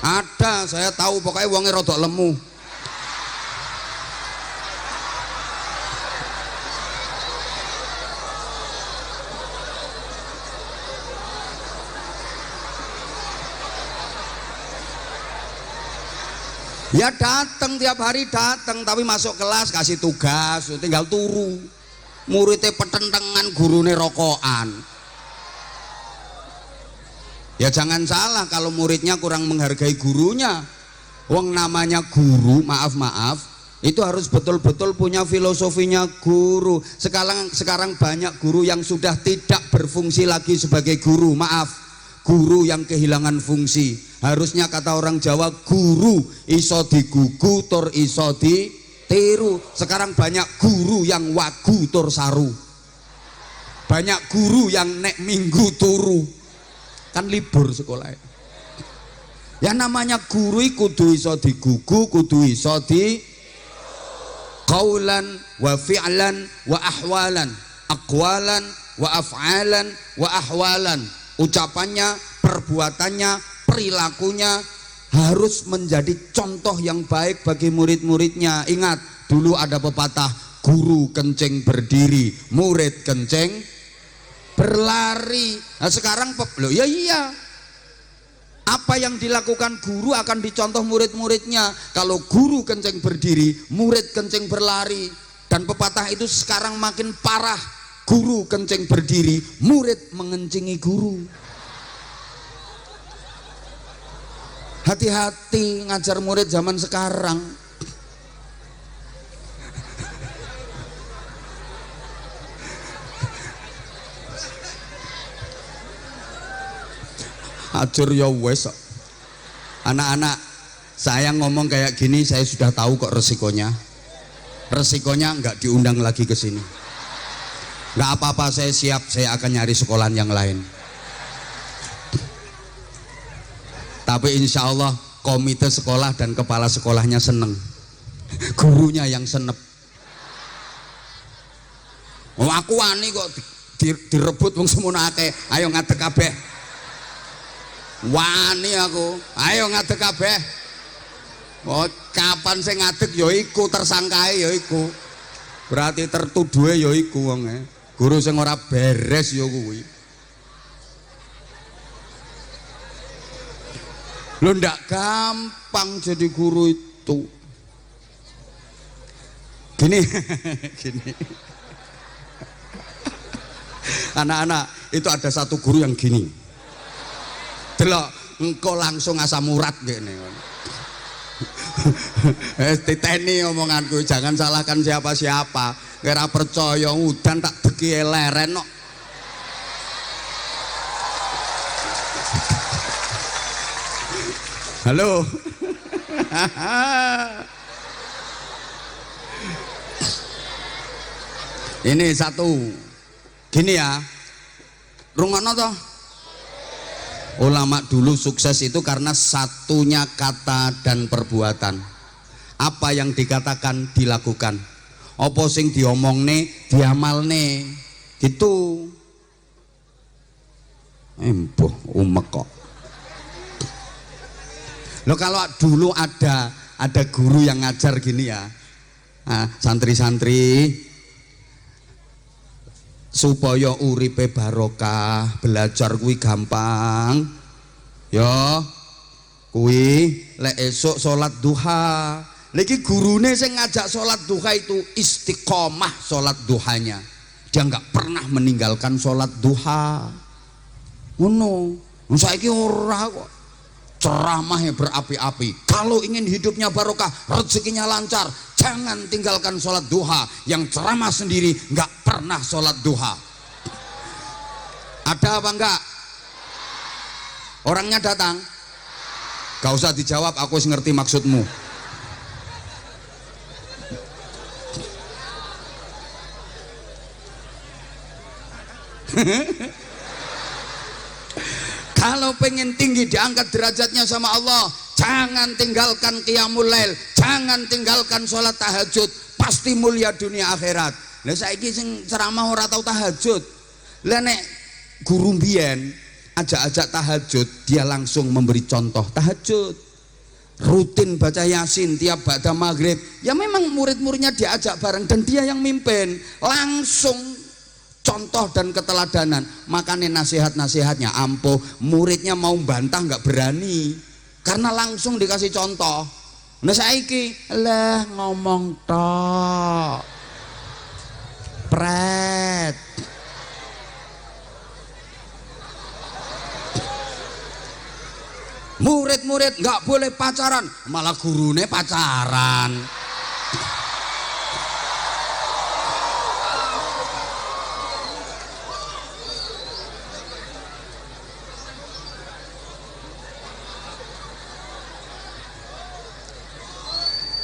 Ada, saya tahu, pokoknya wongnya rodok lemu. Ya datang tiap hari datang, tapi masuk kelas kasih tugas, tinggal turu. Muridnya petentengan, gurune rokokan. Ya jangan salah kalau muridnya kurang menghargai gurunya. Wong namanya guru, maaf, itu harus betul-betul punya filosofinya guru. Sekarang banyak guru yang sudah tidak berfungsi lagi sebagai guru, maaf. Guru yang kehilangan fungsi. Harusnya kata orang Jawa, guru iso digugu tur iso ditiru. Sekarang banyak guru yang wagu tur saru. Banyak guru yang nek minggu turu. Kan libur sekolah. Ya namanya guru kudu iso digugu, kudu iso di qaulan wa fi'lan wa ahwalan, aqwalan wa af'alan wa ahwalan. Ucapannya, perbuatannya, perilakunya harus menjadi contoh yang baik bagi murid-muridnya. Ingat, dulu ada pepatah, guru kencing berdiri, murid kencing berlari. Nah sekarang loh, ya iya, apa yang dilakukan guru akan dicontoh murid-muridnya. Kalau guru kencing berdiri, murid kencing berlari. Dan pepatah itu sekarang makin parah, guru kencing berdiri, murid mengencingi guru. Hati-hati ngajar murid zaman sekarang. Ajur ya wes. Anak-anak, saya ngomong kayak gini saya sudah tahu kok resikonya. Resikonya nggak diundang lagi ke sini. Nggak apa-apa, saya siap, saya akan nyari sekolahan yang lain. Tapi insya Allah komite sekolah dan kepala sekolahnya seneng, gurunya yang senep. Oh, aku wani kok direbut wong semono akeh. Ayo ngadeg kabeh. Wani aku. Ayo ngadeg kabeh. Oh, kapan saya ngadeg ya iku tersangkae ya iku. Berarti tertuduhe ya iku wonge. Guru sing ora beres ya kuwi. Lo ndak gampang jadi guru itu. Gini, gini. Anak-anak, itu ada satu guru yang gini. Delok, engkau langsung asam urat gini. Titeni omonganku, jangan salahkan siapa-siapa. Kira percaya udan tak deki leren no. Halo. Ini satu. Gini ya. Rungokno toh. Ulama dulu sukses itu karena satunya kata dan perbuatan. Apa yang dikatakan dilakukan. Apa sing diomongne diamalne. Gitu. Embuh umek kok. Loh kalau dulu ada guru yang ngajar gini ya. Santri-santri supaya uripe barokah, belajar kuwi gampang. Ya. Kuwi lek esuk salat duha. Lagi gurune sing ngajak salat duha itu istiqomah salat duhanya. Dia nggak pernah meninggalkan salat duha. Ngono. Saiki ora kok. Ceramahnya berapi-api. Kalau ingin hidupnya barokah, rezekinya lancar, jangan tinggalkan sholat duha. Yang ceramah sendiri nggak pernah sholat duha. Ada apa enggak? Orangnya datang? Gak usah dijawab, aku ngerti maksudmu. Kalau pengen tinggi diangkat derajatnya sama Allah, jangan tinggalkan qiyamul lail, jangan tinggalkan sholat tahajud, pasti mulia dunia akhirat. Lah saiki sing ceramah ora tau tahajud. Lah nek guru mbiyen ajak-ajak tahajud, dia langsung memberi contoh tahajud. Rutin baca Yasin tiap ba'da maghrib. Ya memang murid-muridnya diajak bareng dan dia yang mimpin. Langsung contoh dan keteladanan. Makanya nasihat-nasihatnya ampuh, muridnya mau bantah nggak berani karena langsung dikasih contoh. Nah saiki lah ngomong tok pret. Murid-murid nggak boleh pacaran, malah gurune pacaran.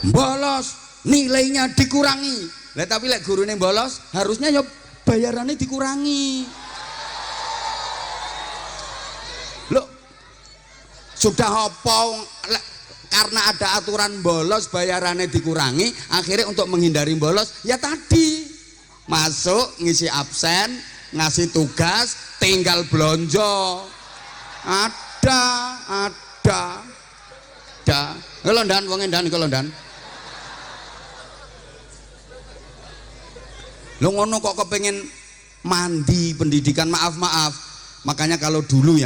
Bolos nilainya dikurangi. Lah tapi lek gurune bolos harusnya ya bayarannya dikurangi. Loh, sudah apa karena ada aturan bolos bayarannya dikurangi, akhirnya untuk menghindari bolos ya tadi masuk ngisi absen, ngasih tugas, tinggal blonjo. Ada kelondan wong endan kelondan. Lo ngono kok kepengen mandi pendidikan, maaf. Makanya kalau dulu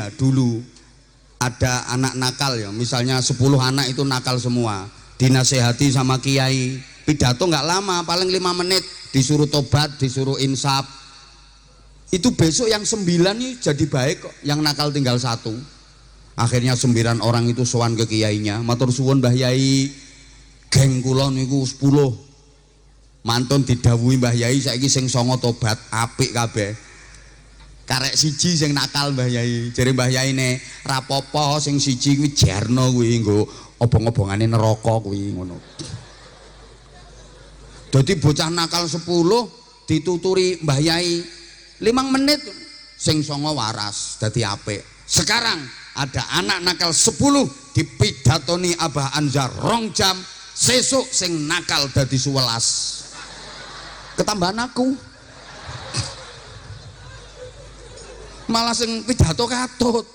ada anak nakal ya, misalnya 10 anak itu nakal semua, dinasehati sama kiai, pidato nggak lama, paling 5 menit, disuruh tobat, disuruh insaf. Itu besok yang 9 nih jadi baik kok, yang nakal tinggal 1. Akhirnya 9 orang itu sowan ke kiainya, matur suwun Mbah Yai, geng kula niku 10. Mantun didhawuhi Mbah Yai saiki sing 9 tobat, apik kabeh. Karek siji sing nakal Mbah Yai. Jare Mbah Yaine, rapopo sing siji kuwi jarno kuwi nggo obong-obongane neraka kuwi ngono. Dadi bocah nakal 10 dituturi Mbah Yai 5 menit sing 9 waras dadi apik. Sekarang ada anak nakal 10 dipidatoni Abah Anzar 2 jam, sesuk sing nakal dadi 11. Ketambahan aku. Malah sing pidato katut.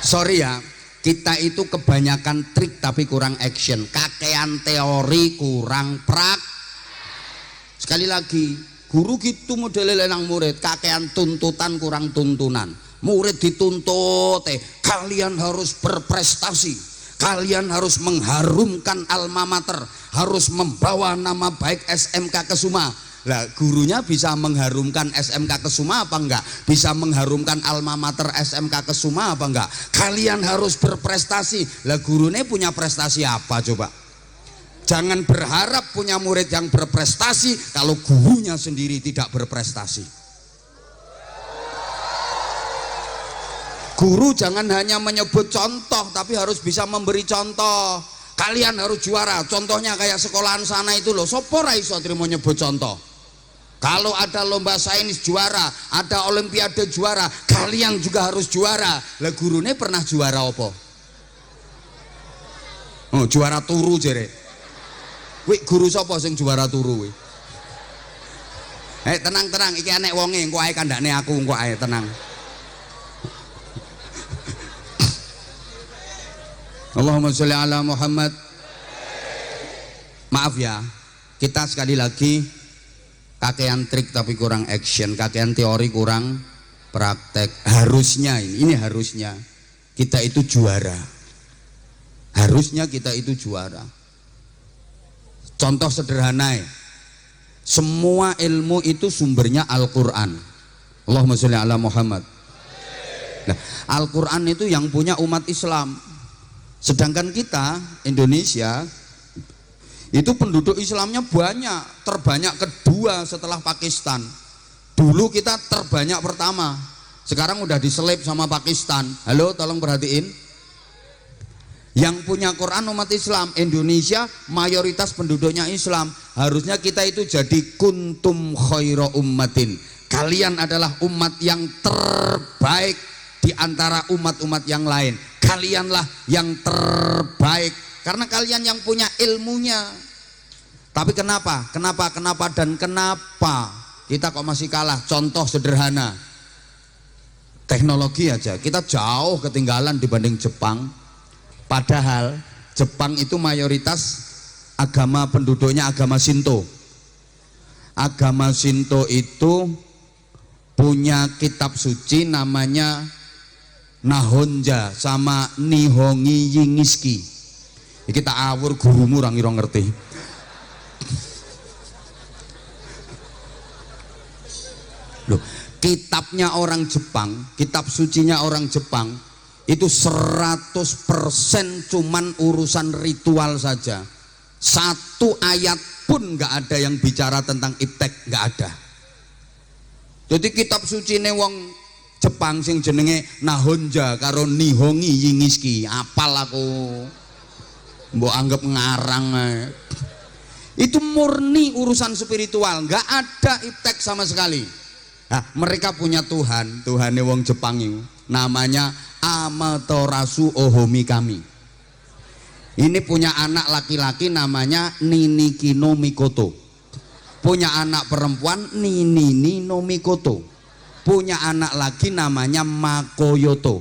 Sorry ya, kita itu kebanyakan trik tapi kurang action, kakean teori kurang prak. Sekali lagi, guru gitu model lenang murid, kakean tuntutan kurang tuntunan. Murid dituntut, kalian harus berprestasi, kalian harus mengharumkan alma mater, harus membawa nama baik SMK Kesuma. Lah gurunya bisa mengharumkan SMK Kesuma apa enggak? Bisa mengharumkan alma mater SMK Kesuma apa enggak? Kalian harus berprestasi. Lah gurunya punya prestasi apa coba? Jangan berharap punya murid yang berprestasi kalau gurunya sendiri tidak berprestasi. Guru jangan hanya menyebut contoh tapi harus bisa memberi contoh. Kalian harus juara. Contohnya kayak sekolahan sana itu loh. Sopo ra iso trimo nyebut contoh. Kalau ada lomba sains juara, ada olimpiade juara, kalian juga harus juara. Lah gurune pernah juara apa? Oh, juara turu jere. Wih, guru sapa sing juara turu wih? Tenang, iki enek wonge, engko ae kandhane aku, engko ae tenang. Allahumma sholli ala Muhammad. Maaf ya, kita sekali lagi kakean trik tapi kurang action, kakean teori kurang praktek. Harusnya ini harusnya kita itu juara. Harusnya kita itu juara. Contoh sederhana ya. Semua ilmu itu sumbernya Al-Qur'an. Allahumma sholli ala Muhammad. Nah, Al-Qur'an itu yang punya umat Islam. Sedangkan kita Indonesia itu penduduk Islamnya banyak, terbanyak kedua setelah Pakistan. Dulu kita terbanyak pertama, sekarang udah diselip sama Pakistan. Halo, tolong perhatiin. Yang punya Quran umat Islam, Indonesia mayoritas penduduknya Islam. Harusnya kita itu jadi kuntum khaira ummatin. Kalian adalah umat yang terbaik di antara umat-umat yang lain. Kalianlah yang terbaik karena kalian yang punya ilmunya. Tapi kenapa kita kok masih kalah? Contoh sederhana, teknologi aja kita jauh ketinggalan dibanding Jepang. Padahal Jepang itu mayoritas agama penduduknya agama Shinto. Agama Shinto itu punya kitab suci namanya Nahonja sama Nihongi Yingiski. Kita awur gurumu orang ngira ngerti. Loh, kitabnya orang Jepang, kitab sucinya orang Jepang itu 100% cuman urusan ritual saja. Satu ayat pun nggak ada yang bicara tentang iptek, nggak ada. Jadi kitab suci ne wong Jepang sing jenenge Nahonja karo Nihongi Yingiski, apal aku. Mbok anggap ngarang ae. Itu murni urusan spiritual, nggak ada iptek sama sekali. Nah, mereka punya Tuhan, Tuhane wong Jepang itu namanya Amaterasu Ohomi Kami. Ini punya anak laki-laki namanya Niniki no Mikoto. Punya anak perempuan Ninini no Mikoto. Punya anak lagi namanya Makoyoto,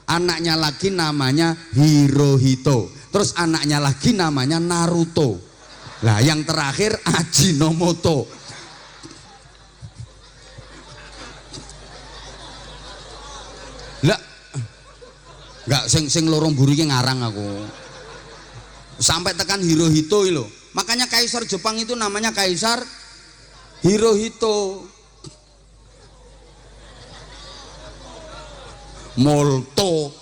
anaknya lagi namanya Hirohito, terus anaknya lagi namanya Naruto. Lah yang terakhir Ajinomoto. Lah enggak sing lorong buru iki ngarang aku. Sampai tekan Hirohito lho. Makanya kaisar Jepang itu namanya Kaisar Hirohito. Molto.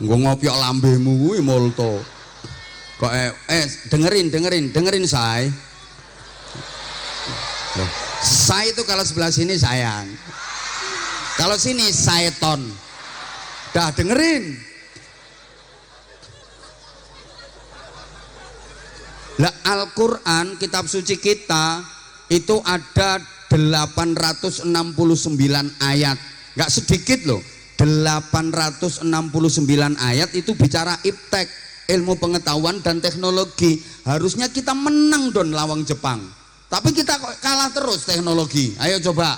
Nggo ngopiok lambemu kuwi molto. Kok dengerin say. Loh, say itu kalau sebelah sini sayang. Kalau sini saeton. Dah dengerin. Lah Al-Qur'an kitab suci kita itu ada 869 ayat. Nggak sedikit loh, 869 ayat itu bicara iptek, ilmu pengetahuan dan teknologi. Harusnya kita menang don lawang Jepang, tapi kita kok kalah terus teknologi. Ayo coba,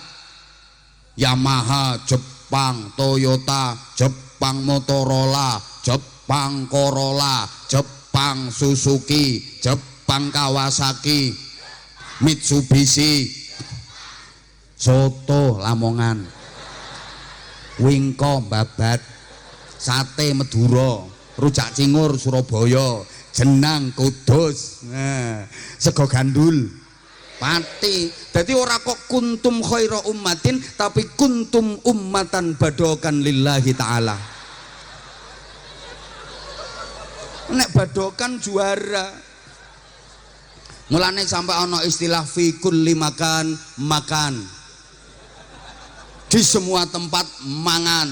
Yamaha Jepang, Toyota Jepang, Motorola Jepang, Corolla Jepang, Suzuki Jepang, Kawasaki, Mitsubishi, soto Lamongan, Wingko Babat, sate Madura, rujak cingur Surabaya, jenang Kudus, sego gandul Pati. Jadi ora kok kuntum khaira ummatin, tapi kuntum ummatan badokan lillahi ta'ala. Nek badokan juara. Mulane sampai ana istilah fi kulli makan. Di semua tempat mangan.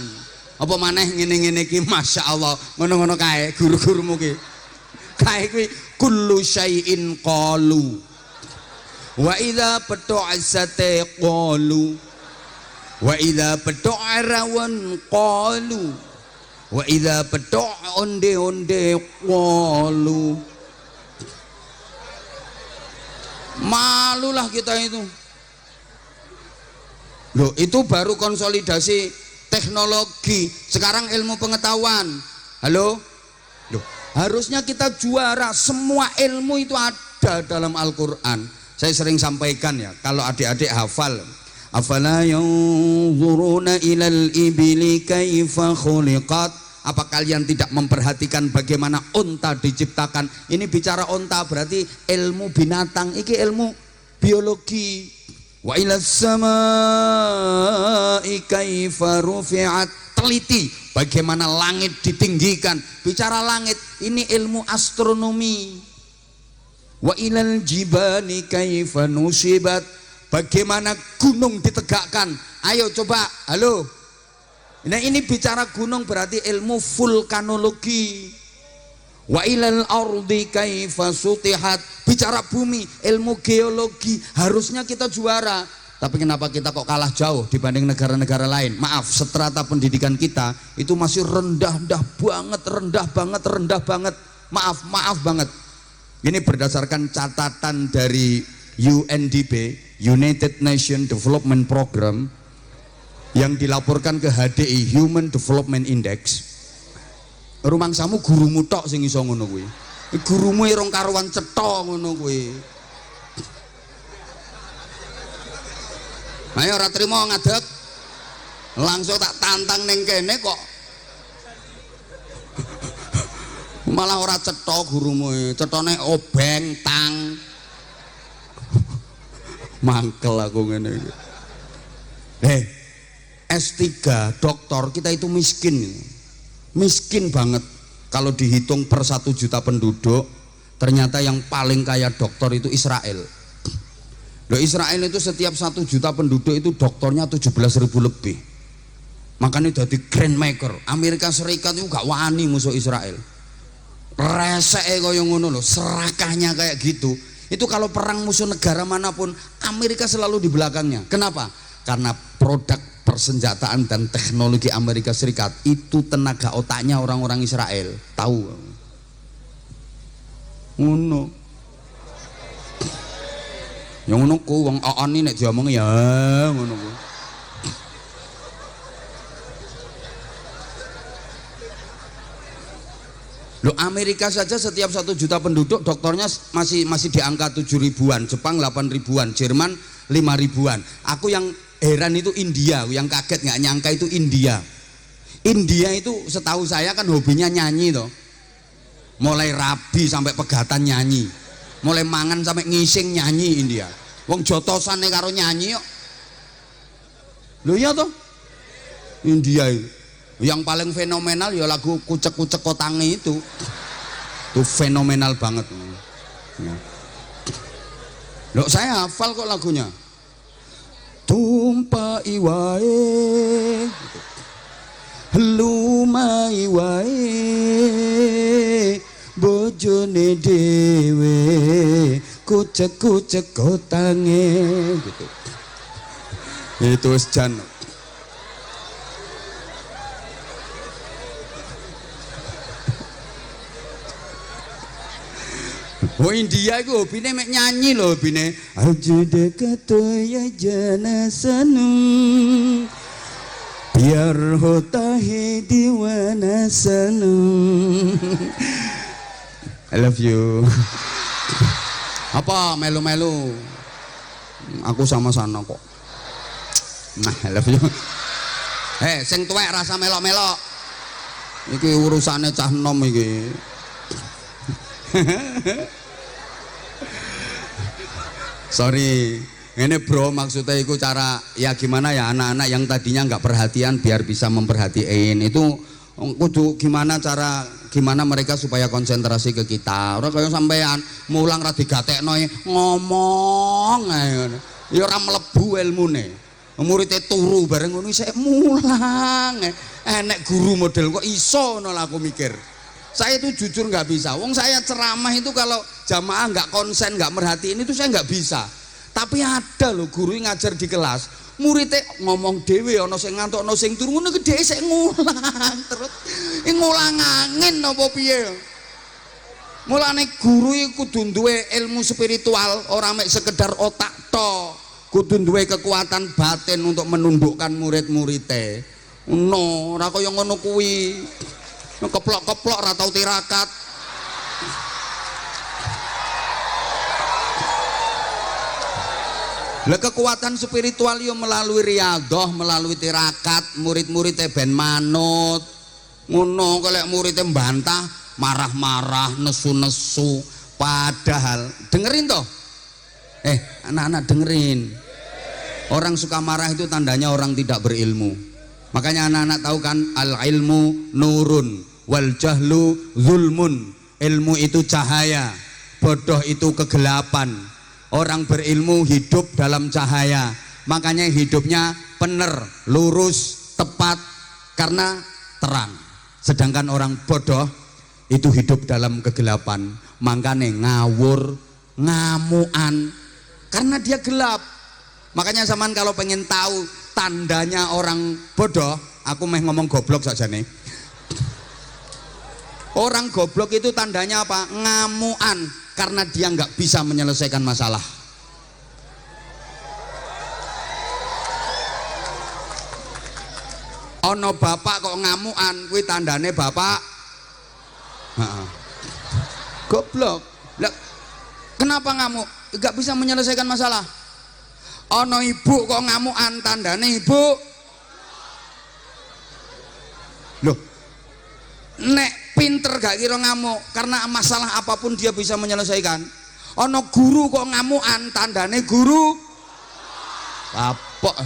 Apa maneh ngene-ngene iki masyaallah ngono-ngono kae guru-gurumu ki. Kae kuwi kullu syai'in qalu. Wa idza patu'asate qalu. Wa idza patu'arawan qalu. Wa idza patu'onde-onde qalu. Malulah kita itu. Loh, itu baru konsolidasi teknologi. Sekarang ilmu pengetahuan. Halo? Loh, harusnya kita juara. Semua ilmu itu ada dalam Al-Quran. Saya sering sampaikan ya, kalau adik-adik hafal, afala yanzuruna ilal ibili kaifa khuliqat. Apa kalian tidak memperhatikan bagaimana unta diciptakan? Ini bicara unta berarti ilmu binatang, ini ilmu biologi. Wa ilas samai kaifa rufi'at. Teliti bagaimana langit ditinggikan. Bicara langit, ini ilmu astronomi. Wa ilal jibali kaifa nusibat. Bagaimana gunung ditegakkan. Ayo coba, halo. Nah ini bicara gunung berarti ilmu vulkanologi. Wa ilal ardi kaifa sutihat. Bicara bumi, ilmu geologi. Harusnya kita juara. Tapi kenapa kita kok kalah jauh dibanding negara-negara lain? Maaf, strata pendidikan kita itu masih rendah banget. Maaf banget. Ini berdasarkan catatan dari UNDP, United Nations Development Program, yang dilaporkan ke HDI, Human Development Index. Rumangsamu gurumu tok sing iso ngono kuwi. Gurumu irung karuan cetha ngono kuwi. Ayo ora trimo ngadeg. Langsung tak tantang ning kene kok. Malah ora cetha gurumu, cethane obeng tang. Mangkel aku ngene iki. S3 doktor kita itu miskin banget. Kalau dihitung per 1 juta penduduk, ternyata yang paling kaya dokter itu Israel. Loh, Israel itu setiap 1 juta penduduk itu dokternya 17.000 lebih. Makanya jadi grand maker. Amerika Serikat itu gak wani musuh Israel. Reseke kaya ngono loh, serakahnya kayak gitu. Itu kalau perang musuh negara manapun, Amerika selalu di belakangnya. Kenapa? Karena produk persenjataan dan teknologi Amerika Serikat itu tenaga otaknya orang-orang Israel. Tahu? Ngono. Yang ngono ku wong oon nek diomong ya ngono ku. Loh, Amerika saja setiap 1 juta penduduk dokternya masih di angka 7 ribuan, Jepang 8 ribuan, Jerman 5 ribuan. Aku yang heran itu India, yang kaget nggak nyangka itu India. India itu setahu saya kan hobinya nyanyi toh. Mulai rabi sampai pegatan nyanyi, mulai mangan sampai ngising nyanyi India. Wong jotosane karo nyanyi kok. Lho iya toh? India itu. Yang paling fenomenal ya lagu kucek-kucek kotange itu fenomenal banget. Loh, saya hafal kok lagunya. Tumpai wae lumai wae bojone dhewe kucek-kucek kotange gitu. Itu wis jan. Oh, India itu hobine mek nyanyi loh, hobine ajude katoya jana sanum biar hotahe diwana sanum. I love you. Apa melu-melu? Aku sama sana kok. Nah, I love you. Sing tuwek rasa melok-melok. Iki urusane cah nom iki. Sorry, ini bro, maksudnya itu cara ya gimana ya anak-anak yang tadinya nggak perhatian biar bisa memperhatiin. Itu kudu gimana mereka supaya konsentrasi ke kita. Orang kayak sampean mulang ra digatekno ngomong ae ngono. Ya ora mlebu ilmune. muridnya turu bareng ngono saya mulang. Enek guru model kok iso ngono lah aku mikir. Saya itu jujur nggak bisa. Wong saya ceramah itu kalau jamaah nggak konsen, nggak merhatiin itu saya nggak bisa. Tapi ada loh guru yang ngajar di kelas. Muridnya ngomong dewe ana sing ngantuk ana sing turu ngono gedhe sik ngulang terus ngulang angin napa piye. Mulane guru iku kudu duwe ilmu spiritual, ora mek sekedar otak tok. Kudu duwe kekuatan batin untuk menundukkan murid-muride. No, ora kaya ngono kuwi. Keplok-keplok ora tau tirakat. Lah kekuatan spiritual yo melalui riyadhah, melalui tirakat, murid-muridnya ben manut. Ngono kalau muridnya mbantah, marah-marah, nesu-nesu. Padahal dengerin toh. Anak-anak dengerin. Orang suka marah itu tandanya orang tidak berilmu. Makanya anak-anak tahu kan al-ilmu nurun wal jahlu zulmun. Ilmu itu cahaya, bodoh itu kegelapan. Orang berilmu hidup dalam cahaya, makanya hidupnya benar, lurus, tepat karena terang. Sedangkan orang bodoh itu hidup dalam kegelapan, makanya ngawur, ngamuan karena dia gelap. Makanya zaman kalau pengen tahu tandanya orang bodoh, aku meh ngomong goblok saja nih. Orang goblok itu tandanya apa? Ngamuan, karena dia nggak bisa menyelesaikan masalah. Ono bapak kok ngamuan, kuwi tandane bapak goblok. Lah, kenapa ngamuk? Nggak bisa menyelesaikan masalah. Ono ibu kok ngamuan, tandane ibu. Loh, nek pinter gak kira ngamuk, karena masalah apapun dia bisa menyelesaikan. Ono guru kok ngamukan, tandane guru kapok.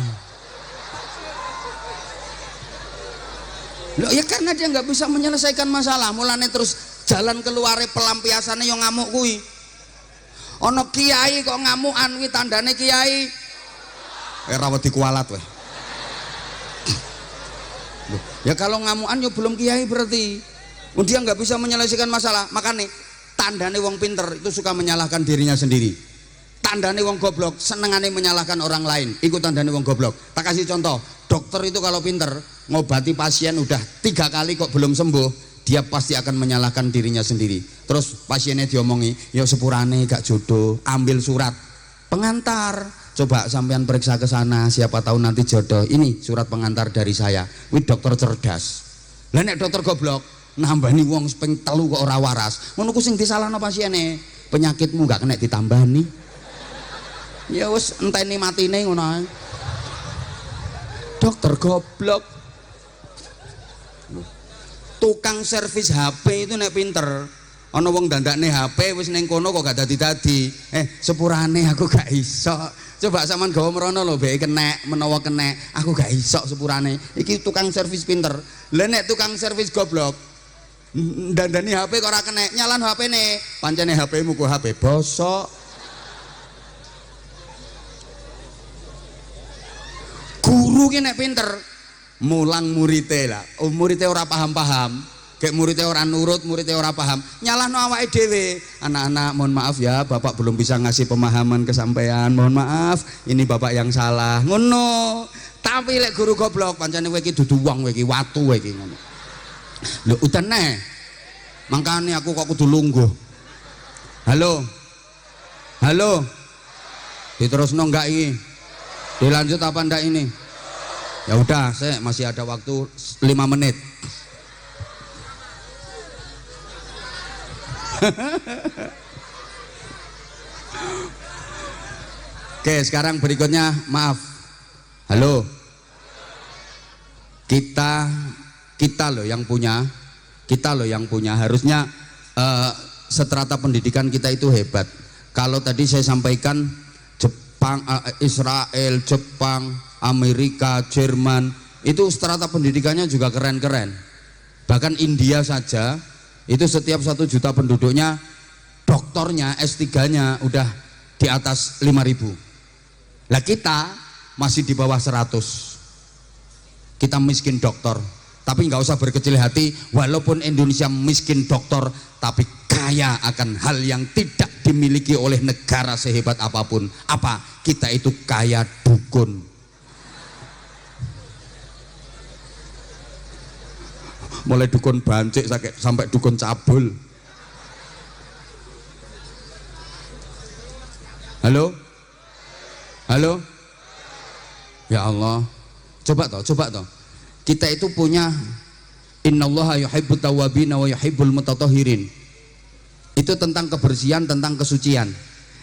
Loh ya karena dia nggak bisa menyelesaikan masalah, mulane terus jalan keluare pelampiasannya yang ngamuk kuwi. Ono kiai kok ngamukan, kuwi tandane kiai rawat dikualat weh. Loh, ya kalau ngamukan ya belum kiai berarti. Dia nggak bisa menyelesaikan masalah, makanya tandane wong pinter itu suka menyalahkan dirinya sendiri. Tandane wong goblok senengane menyalahkan orang lain, itu tandane wong goblok. Tak kasih contoh, dokter itu kalau pinter ngobati pasien udah 3 kali kok belum sembuh, dia pasti akan menyalahkan dirinya sendiri. Terus pasiennya diomongi, ya sepurane gak jodoh, ambil surat pengantar, coba sampean periksa ke sana, siapa tahu nanti jodoh. Ini surat pengantar dari saya. Wih dokter cerdas. Lah nek dokter goblok nambani wong ping 3 kok ora waras, ngono ku sing disalahno pasiene. Penyakitmu gak kena ditambani, ya wis enteni matine ngono ae. Dokter goblok. Tukang servis HP itu nek pinter, ana wong dandakne HP wis ning kono kok gak dadi-dadi. Sepurane aku gak iso. Coba sampean gawa merono lho, beke kenek, menawa kenek, aku gak iso sepurane. Iki tukang servis pinter. Lah nek tukang servis goblok dandani HP kok ora kena, nyalan HP ne, pancene HP-mu ku HP bosok. Guru ki nek pinter mulang murite lah, murite ora paham-paham, kayak murite ora nurut, murite ora paham, nyalahno awake dhewe. Anak-anak mohon maaf ya, bapak belum bisa ngasih pemahaman ke sampean, mohon maaf, ini bapak yang salah, ngono. Tapi lek guru goblok pancene kowe iki dudu wong, kowe iki watu kowe iki ngono. Lho udan neh, makane aku kok kudu lungguh. Halo, halo, diterusno enggak ini? Dilanjut apa enggak ini? Ya udah, saya masih ada waktu 5 menit. Oke, sekarang berikutnya maaf. Halo, kita loh yang punya, harusnya strata pendidikan kita itu hebat. Kalau tadi saya sampaikan Jepang, Israel, Jepang, Amerika, Jerman, itu strata pendidikannya juga keren-keren. Bahkan India saja itu setiap 1 juta penduduknya doktornya S3-nya udah di atas 5.000. Lah kita masih di bawah 100. Kita miskin dokter, tapi nggak usah berkecil hati, walaupun Indonesia miskin dokter, tapi kaya akan hal yang tidak dimiliki oleh negara sehebat apapun. Apa? Kita itu kaya dukun. Mulai dukun bancik sampai dukun cabul. Halo? Halo? Ya Allah. Coba toh. Kita itu punya innallaha yuhibbut tawwabin wa yuhibbul mutatahhirin. Itu tentang kebersihan, tentang kesucian.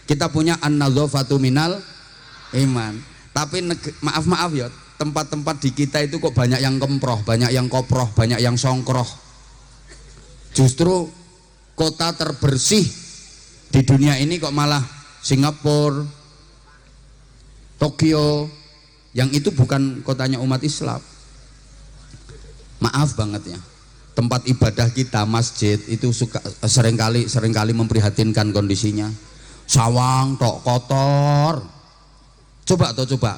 Kita punya an-nadzafatu minal iman. Tapi maaf ya, tempat-tempat di kita itu kok banyak yang kemproh, banyak yang koproh, banyak yang songkroh. Justru kota terbersih di dunia ini kok malah Singapura, Tokyo, yang itu bukan kotanya umat Islam. Maaf banget ya, tempat ibadah kita, masjid itu seringkali memprihatinkan kondisinya. Sawang tok kotor. Coba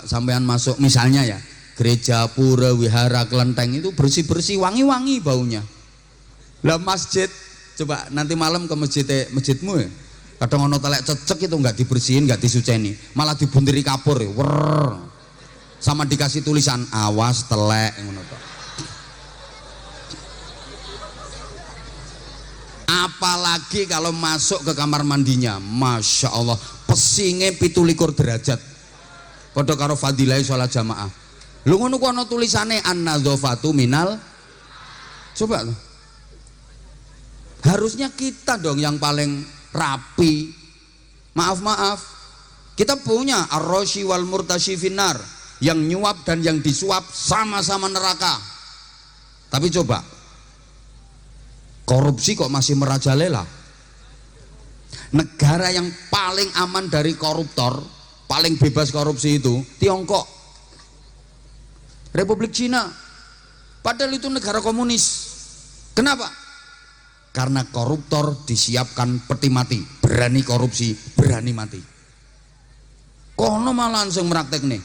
sampean masuk misalnya ya, gereja, pura, wihara, kelenteng itu bersih-bersih, wangi-wangi baunya. Lah masjid, coba nanti malam ke masjidmu ya, kadang ono telek cecek itu nggak dibersihin, nggak disuceni, malah dibuntiri kapur ya, sama dikasih tulisan awas telek ngono tok. Apalagi kalau masuk ke kamar mandinya, masya Allah, pesingnya 17 derajat. Padha karo fadilah sholat jamaah. Lu ngono ku ana tulisane an-nadzafatu minal. Coba loh. Harusnya kita dong yang paling rapi. Maaf. Kita punya ar-rashi wal murtashi finnar, yang nyuap dan yang disuap sama-sama neraka. Tapi coba, korupsi kok masih merajalela. Negara yang paling aman dari koruptor, paling bebas korupsi itu Tiongkok, Republik Cina, padahal itu negara komunis. Kenapa? Karena koruptor disiapkan peti mati, berani korupsi berani mati. Kono malah langsung meraktek nih,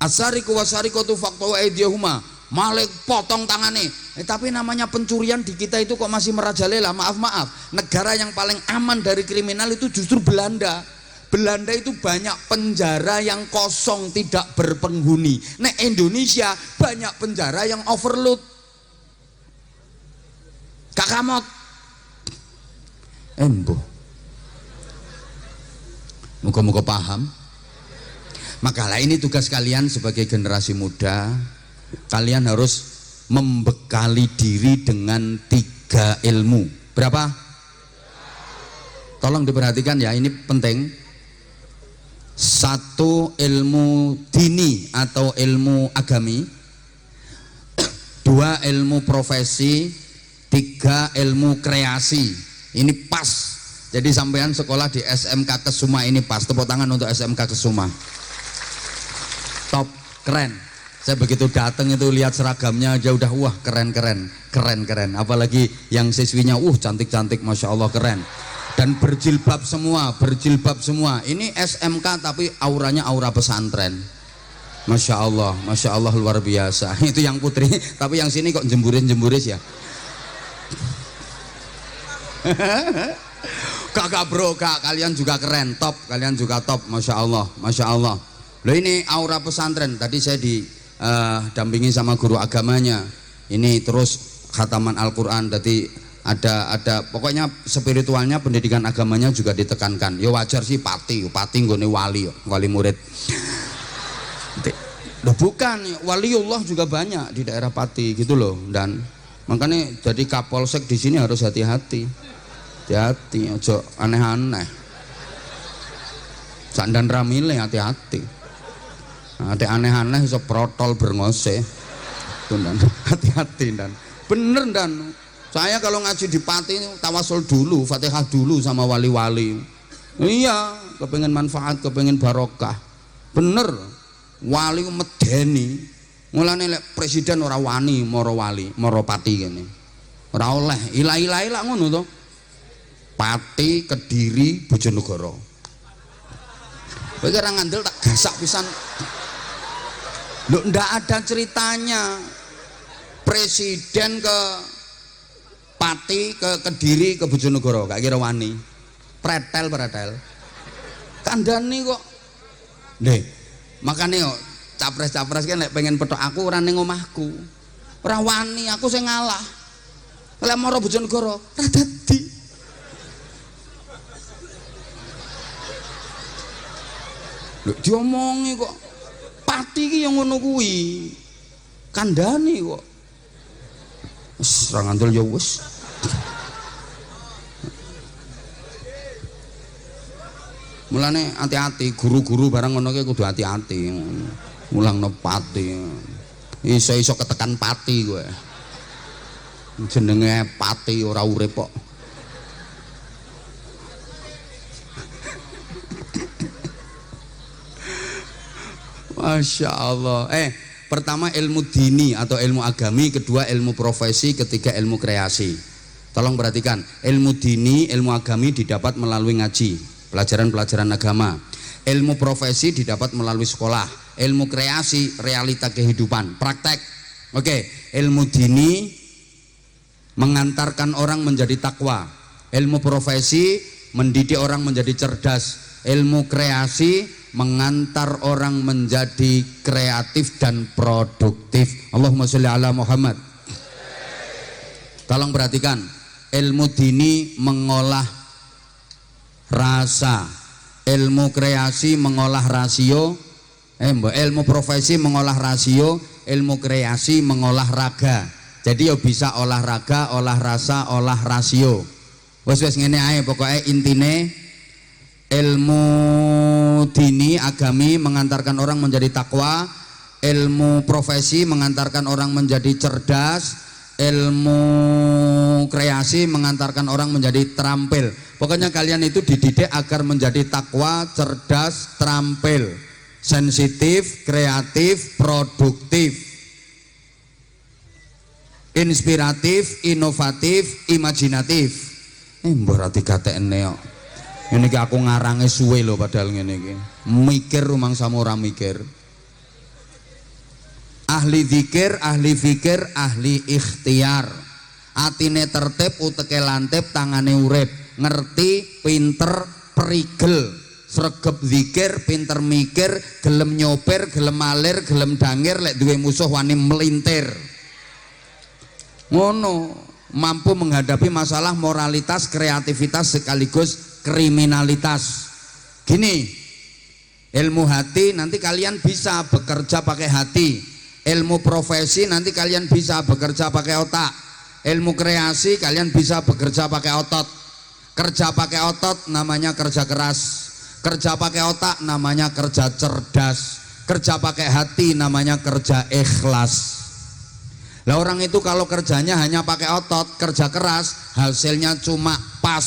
asariku wasarikotu fakta aidiyahuma, malik potong tangane. Tapi namanya pencurian di kita itu kok masih merajalela. Maaf, negara yang paling aman dari kriminal itu justru Belanda. Belanda itu banyak penjara yang kosong, tidak berpenghuni. Nek Indonesia banyak penjara yang overload. Kak Kamot embo, muka-muka paham. Makalah ini tugas kalian sebagai generasi muda. Kalian harus membekali diri dengan 3 ilmu. Berapa? Tolong diperhatikan ya, ini penting. 1 ilmu dini atau ilmu agami, 2 ilmu profesi, 3 ilmu kreasi. Ini pas. Jadi sampean sekolah di SMK Kesuma ini pas. Tepuk tangan untuk SMK Kesuma. Top, keren. Saya begitu datang itu lihat seragamnya aja udah wah keren. Apalagi yang siswinya cantik, masya Allah keren. Dan berjilbab semua. Ini SMK tapi auranya aura pesantren. Masya Allah luar biasa. Itu yang putri, tapi yang sini kok jemburis ya. Kakak bro, kalian juga keren, top, kalian juga top, masya Allah. Loh ini aura pesantren. Tadi saya didampingi sama guru agamanya. Ini terus khataman Al-Quran. Tadi ada pokoknya spiritualnya, pendidikan agamanya juga ditekankan. Ya wajar sih pati nggone wali murid. Loh bukan, waliullah juga banyak di daerah Pati gitu loh. Dan makanya jadi Kapolsek di sini harus hati-hati, ojo aneh-aneh. Sandan ramile hati-hati. Ada aneh-aneh iso protol berngose. Hati-hati dan bener dan saya kalau ngaji di Pati tawasul dulu, Fatihah dulu sama wali-wali. Iya, kepengen manfaat, kepengen barokah. Bener, wali medeni. Mulane lek presiden ora wani moro wali, moro Pati kene. Ora oleh, ilah-ilahi lak ngono to. Pati, Kediri, Bojonegoro. Kowe ora ngandel tak gasak pisan. Loh, ndak ada ceritanya presiden ke Pati, ke Kediri, ke Bojonegoro, gak kira wani. Pretel kandhani kok. Nih, makanya kok capres-capres kan pengen petok aku ora ning omahku. Ora wani, aku sing ngalah. Lek mara Bojonegoro ora dadi. Lho diomongi kok. Pati iki yang ngono kuwi. Kandhani kok. Wis ora ngandel ya wis. Mulane hati-hati, guru-guru barang ngono ki kudu hati-hati. Mulangno pati. Iso-iso ketekan pati kowe. Jenenge pati ora urip kok. Masya Allah. Pertama ilmu dini atau ilmu agami, kedua ilmu profesi, ketiga ilmu kreasi. Tolong perhatikan, ilmu dini, ilmu agami didapat melalui ngaji, pelajaran-pelajaran agama. Ilmu profesi didapat melalui sekolah. Ilmu kreasi, realita kehidupan, praktek. Oke, ilmu dini mengantarkan orang menjadi takwa. Ilmu profesi mendidik orang menjadi cerdas. Ilmu kreasi mengantar orang menjadi kreatif dan produktif. Allahumma sholli ala Muhammad. Tolong perhatikan, ilmu dini mengolah rasa, ilmu kreasi mengolah rasio, ilmu profesi mengolah rasio, ilmu kreasi mengolah raga. Jadi yo bisa olahraga, olah rasa, olah rasio. Wes ngene ae pokoknya intine ilmu dini agami mengantarkan orang menjadi takwa, ilmu profesi mengantarkan orang menjadi cerdas, ilmu kreasi mengantarkan orang menjadi terampil. Pokoknya kalian itu dididik agar menjadi takwa, cerdas, terampil, sensitif, kreatif, produktif, inspiratif, inovatif, imajinatif. Berarti katekne kok. Ini ki aku ngarange suwe lho padahal ngene iki. Mikir rumangsamu ora mikir. Ahli zikir, ahli fikir, ahli ikhtiar. Atine tertib, uteke lantip, tangane urip. Ngerti, pinter, perigel. Sregep zikir, pinter mikir, gelem nyopir, gelem malir, gelem dangir, lek duwe musuh wani melintir. Ngono, mampu menghadapi masalah moralitas, kreativitas sekaligus kriminalitas. Gini, ilmu hati nanti kalian bisa bekerja pakai hati. Ilmu profesi nanti kalian bisa bekerja pakai otak. Ilmu kreasi kalian bisa bekerja pakai otot. Kerja pakai otot namanya kerja keras. Kerja pakai otak namanya kerja cerdas. Kerja pakai hati namanya kerja ikhlas. Lah orang itu kalau kerjanya hanya pakai otot, kerja keras, hasilnya cuma pas.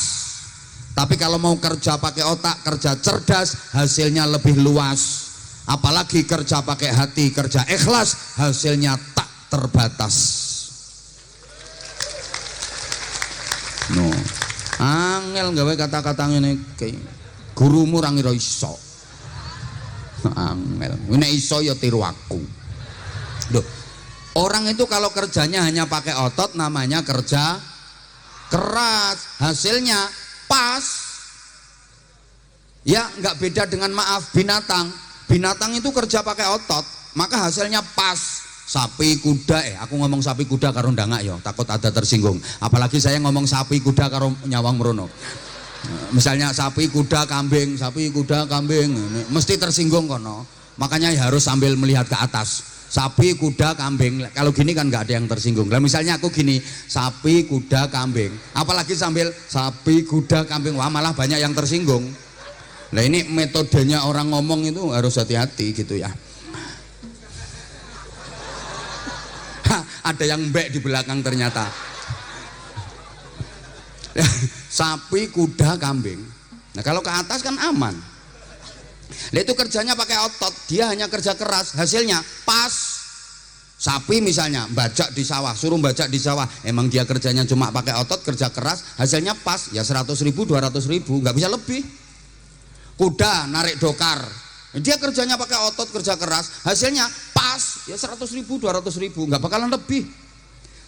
Tapi kalau mau kerja pakai otak, kerja cerdas, hasilnya lebih luas. Apalagi kerja pakai hati, kerja ikhlas, hasilnya tak terbatas. No, angel gawe kata-kata ngene iki. Gurumu ora ngira iso. Angel. Nek iso ya tiru aku. Loh, orang itu kalau kerjanya hanya pakai otot namanya kerja keras, hasilnya pas. Ya nggak beda dengan maaf binatang. Binatang itu kerja pakai otot, maka hasilnya pas. Sapi, kuda, aku ngomong sapi kuda karo ndangak ya, takut ada tersinggung. Apalagi saya ngomong sapi kuda karo nyawang merono. Misalnya sapi, kuda, kambing, sapi, kuda, kambing, mesti tersinggung kono. Makanya harus sambil melihat ke atas. Sapi, kuda, kambing. Kalau gini kan nggak ada yang tersinggung. Lah misalnya aku gini, sapi, kuda, kambing. Apalagi sambil sapi, kuda, kambing, wah malah banyak yang tersinggung. Nah ini metodenya orang ngomong itu harus hati-hati gitu ya. Ada yang mbek di belakang ternyata. Sapi, kuda, kambing. Nah kalau ke atas kan aman. Nah itu kerjanya pakai otot, dia hanya kerja keras, hasilnya pas. Sapi misalnya bajak di sawah, suruh bajak di sawah, emang dia kerjanya cuma pakai otot, kerja keras, hasilnya pas, ya 100.000, 200.000, nggak bisa lebih. Kuda narik dokar, dia kerjanya pakai otot, kerja keras, hasilnya pas. ya 100.000 200.000 nggak bakalan lebih.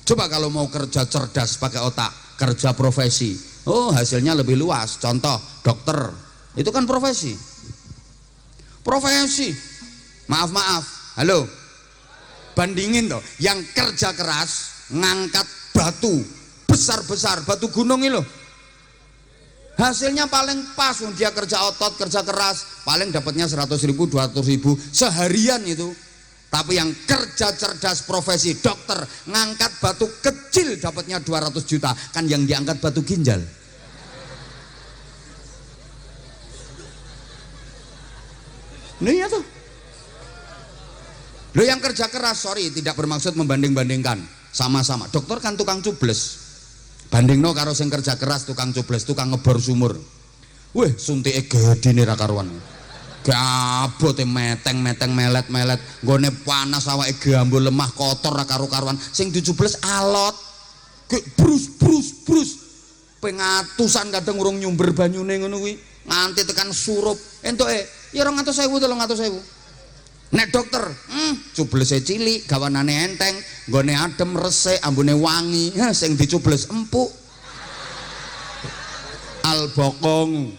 Coba kalau mau kerja cerdas pakai otak, kerja profesi, oh hasilnya lebih luas. Contoh dokter, itu kan profesi. Maaf, halo, bandingin toh, yang kerja keras ngangkat batu besar-besar, batu gunung ini loh, hasilnya paling pas. Dia kerja otot, kerja keras, paling dapatnya 100.000 200.000 seharian itu. Tapi yang kerja cerdas profesi dokter ngangkat batu kecil dapatnya 200 juta, kan yang diangkat batu ginjal. Nah ya tuh. Lo yang kerja keras, sorry tidak bermaksud membanding-bandingkan, sama-sama. Dokter kan tukang cubles. Bandingno karo sing kerja keras tukang cubles, tukang ngebor sumur. Wih, suntike gedine ra karuan. Gabote meteng melet nggone panas awake gambo lemah kotor ra karu-karuan. Sing dicubles alot. Brus. Pengatusan kadang urung nyumber banyune ngono kuwi, nganti tekan surup. Entuke ya 200.000 300.000. Nek dokter, cublese cilik, gawanane enteng, nggone adem resik, ambune wangi. Ha sing dicubles empuk. Albokong.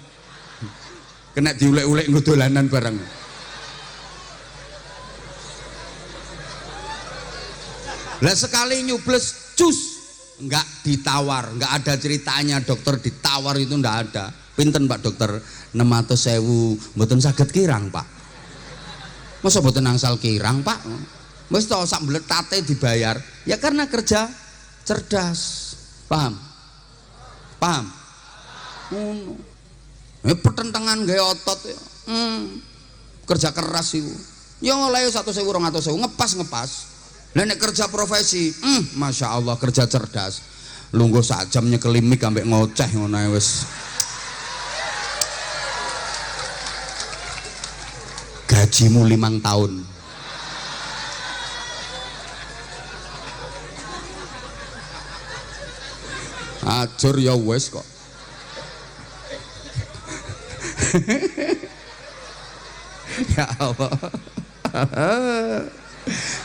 Kena diulek-ulek nggo dolanan bareng. Lah sekali nyubles cus, enggak ditawar, enggak ada ceritanya dokter ditawar, itu enggak ada. Pinten Pak dokter? 600.000, mboten saged kirang Pak. Masa mboten angsal kirang Pak? Wis to sak mbletate dibayar. Ya karena kerja cerdas. Paham? Pertentangan gaya otot ya. Kerja keras itu ya oleh 100.000 200.000 ngepas. Lah nek kerja profesi, masya Allah kerja cerdas, lungguh sak jam nyekeli mik ambek ngoceh ngono ae wis. Gajimu 5 tahun. Ajur ya wis kok. Ya Allah.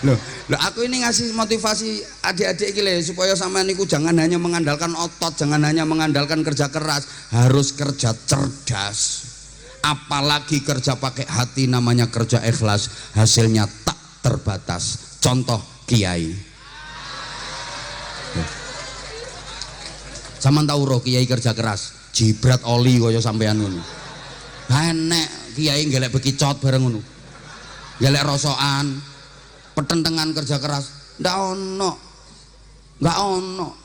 Loh, aku ini ngasih motivasi adik-adik iki lho, supaya sampean niku jangan hanya mengandalkan otot, jangan hanya mengandalkan kerja keras, harus kerja cerdas. Apalagi kerja pakai hati, namanya kerja ikhlas, hasilnya tak terbatas. Contoh kiai. Sampeyan tahu roh kiai kerja keras, jibrat oli kaya sampean ngono. Enek kiai ngelek bekicot bareng ngono. Ngelek rosokan, pertentangan kerja keras, ndak ono.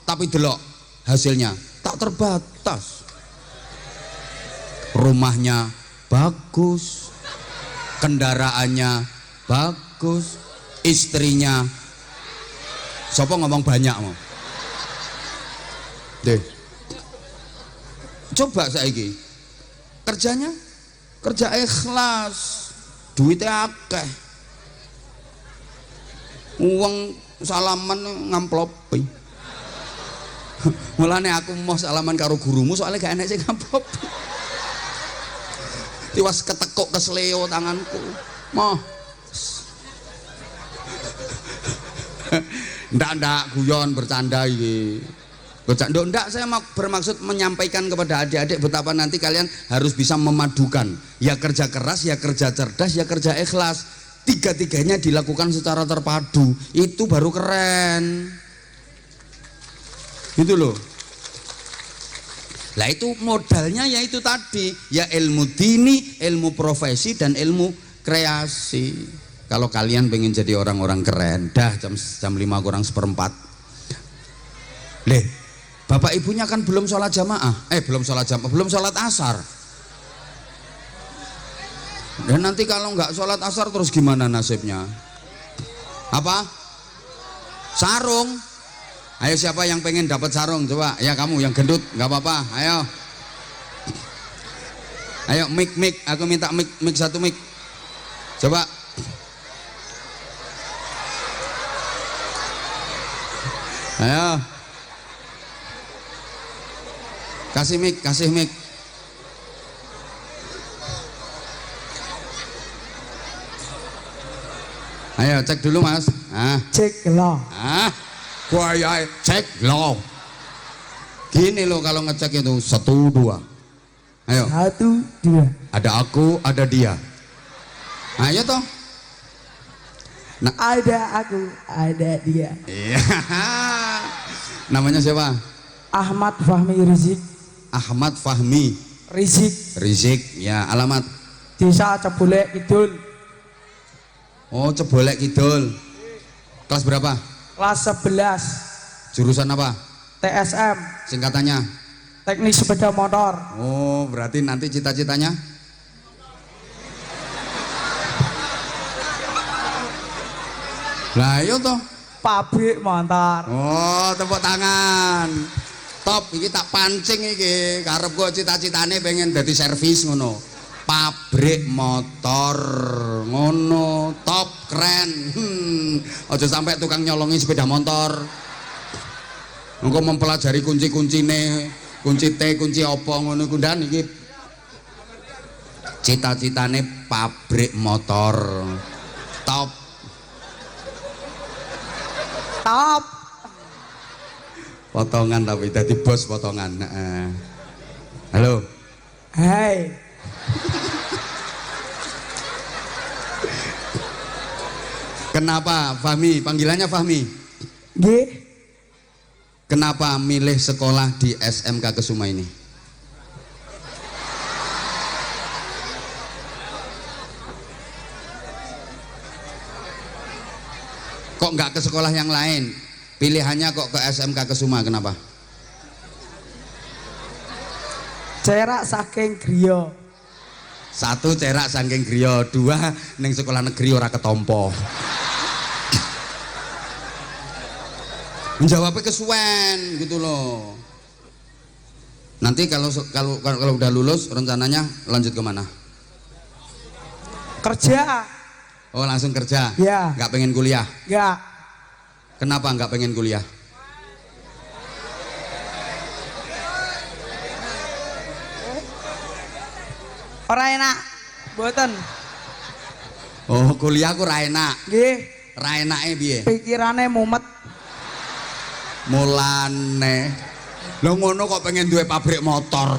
Tapi delok hasilnya tak terbatas. Rumahnya bagus, kendaraannya bagus, istrinya sapa ngomong banyak mau. Deh. Coba saiki kerjanya kerja ikhlas, duitnya akeh, uang salaman ngamplopi. Mulane aku mau salaman karo gurumu soalnya gak enak sih ngamplopi. Tiwas ketekuk kesleo tanganku. Moh. Ndak guyon bercanda iki. Ndak, saya bermaksud menyampaikan kepada adik-adik betapa nanti kalian harus bisa memadukan ya kerja keras, ya kerja cerdas, ya kerja ikhlas. Tiga-tiganya dilakukan secara terpadu, itu baru keren. Itu loh. Lah itu modalnya ya itu tadi, ya ilmu dini, ilmu profesi, dan ilmu kreasi. Kalau kalian pengen jadi orang-orang keren, dah jam 5:45. Leh, bapak ibunya kan belum sholat jamaah, belum sholat asar. Dan nanti kalau nggak sholat asar terus gimana nasibnya? Apa? Sarung. Ayo siapa yang pengen dapat sarung? Coba ya kamu yang gendut, nggak apa-apa. Ayo mic, aku minta mic 1 mic. Coba. Ayo. Kasih mic. Ayo cek dulu Mas. Cek lo. Gua cek lo. Gini loh kalau ngecek itu 1 2. Ayo. 1 2. Ada aku, ada dia. Ayo toh. Nah, Ada aku, ada dia. iya. Namanya siapa? Ahmad Fahmi Rizik. Ahmad Fahmi Rizik. Ya, alamat. Desa Cebolek Kidul. Oh, Cebolek Kidul. Kelas berapa? Kelas 11. Jurusan apa? TSM. Singkatannya? Teknik sepeda motor. Oh, berarti nanti cita-citanya? Lah, ayo toh. Pabrik motor. Oh, tepuk tangan. Top, iki tak pancing iki. Karep gua cita-citane pengen dadi servis ngono. Pabrik motor ngono, top keren. Aja sampai tukang nyolongi sepeda motor. Engko mempelajari kunci-kuncine, kunci T, kunci apa ngono ku ndan iki. Cita-citane pabrik motor. Top. Top. Potongan tapi dadi bos potongan. Halo. Hai. Kenapa Fahmi? Panggilannya Fahmi. Nggih. Kenapa milih sekolah di SMK Kesuma ini? Kok nggak ke sekolah yang lain? Pilihannya kok ke SMK Kesuma, kenapa? Cerak saking griya. 1 cerak saking griya, 2 ning sekolah negeri ora ketompo. Menjawabnya kesuwen gitu loh. Nanti kalau udah lulus rencananya lanjut kemana? Kerja. Oh langsung kerja? Ya. Nggak pengen kuliah? Enggak. Kenapa nggak pengen kuliah? Ora enak. Mboten. Oh kuliah aku ra enak. Nggih. Ra enake piye? Pikirane mumet. Mulane. Lo ngono kok pengen duwe pabrik motor?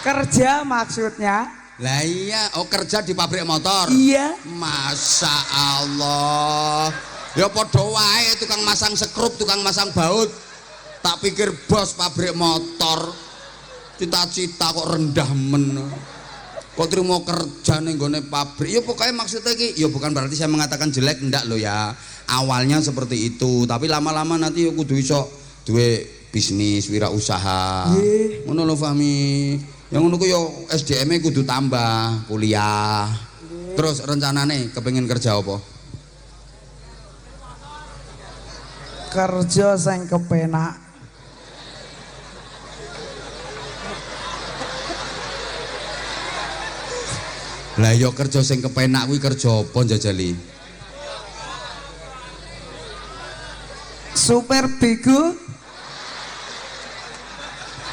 Kerja maksudnya. Lah iya, oh kerja di pabrik motor. Iya. Masya Allah. Ya padha wae tukang masang sekrup, tukang masang baut. Tak pikir bos pabrik motor. Cita-cita kok rendah men. Kok terima kerja ning gone pabrik. Ya pokoknya maksudnya iki, ya bukan berarti saya mengatakan jelek, ndak lo ya. Awalnya seperti itu, tapi lama-lama nanti ya kudu iso duwe bisnis, wirausaha. Nggih. Ngono lho Fahmi. Yang ngono ku yo SDM-e kudu tambah, kuliah. Terus rencanane kepengin kerja apa? Kerja sing kepenak. Lah yo kerja sing kepenak kuwi kerja apa njajali? Super bego.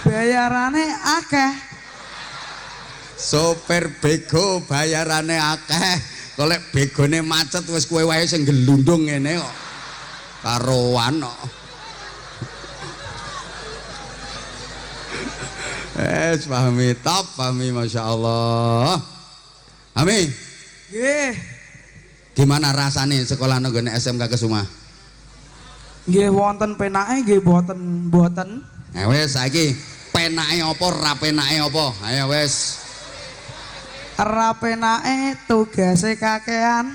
Bayarane akeh. Sopir bego bayarane akeh. Golek begone macet wis kowe wae sing gelundung ngene kok. Karoan kok. Fahmi top, Fahmi Masya Allah. Fahmi, Nggih. gimana rasane sekolah nggone SMK Kesuma? Nggih wonten penake nggih boten. Wis saiki penake apa ra penake apa? Ayo wis. Ra penake tugase kakean.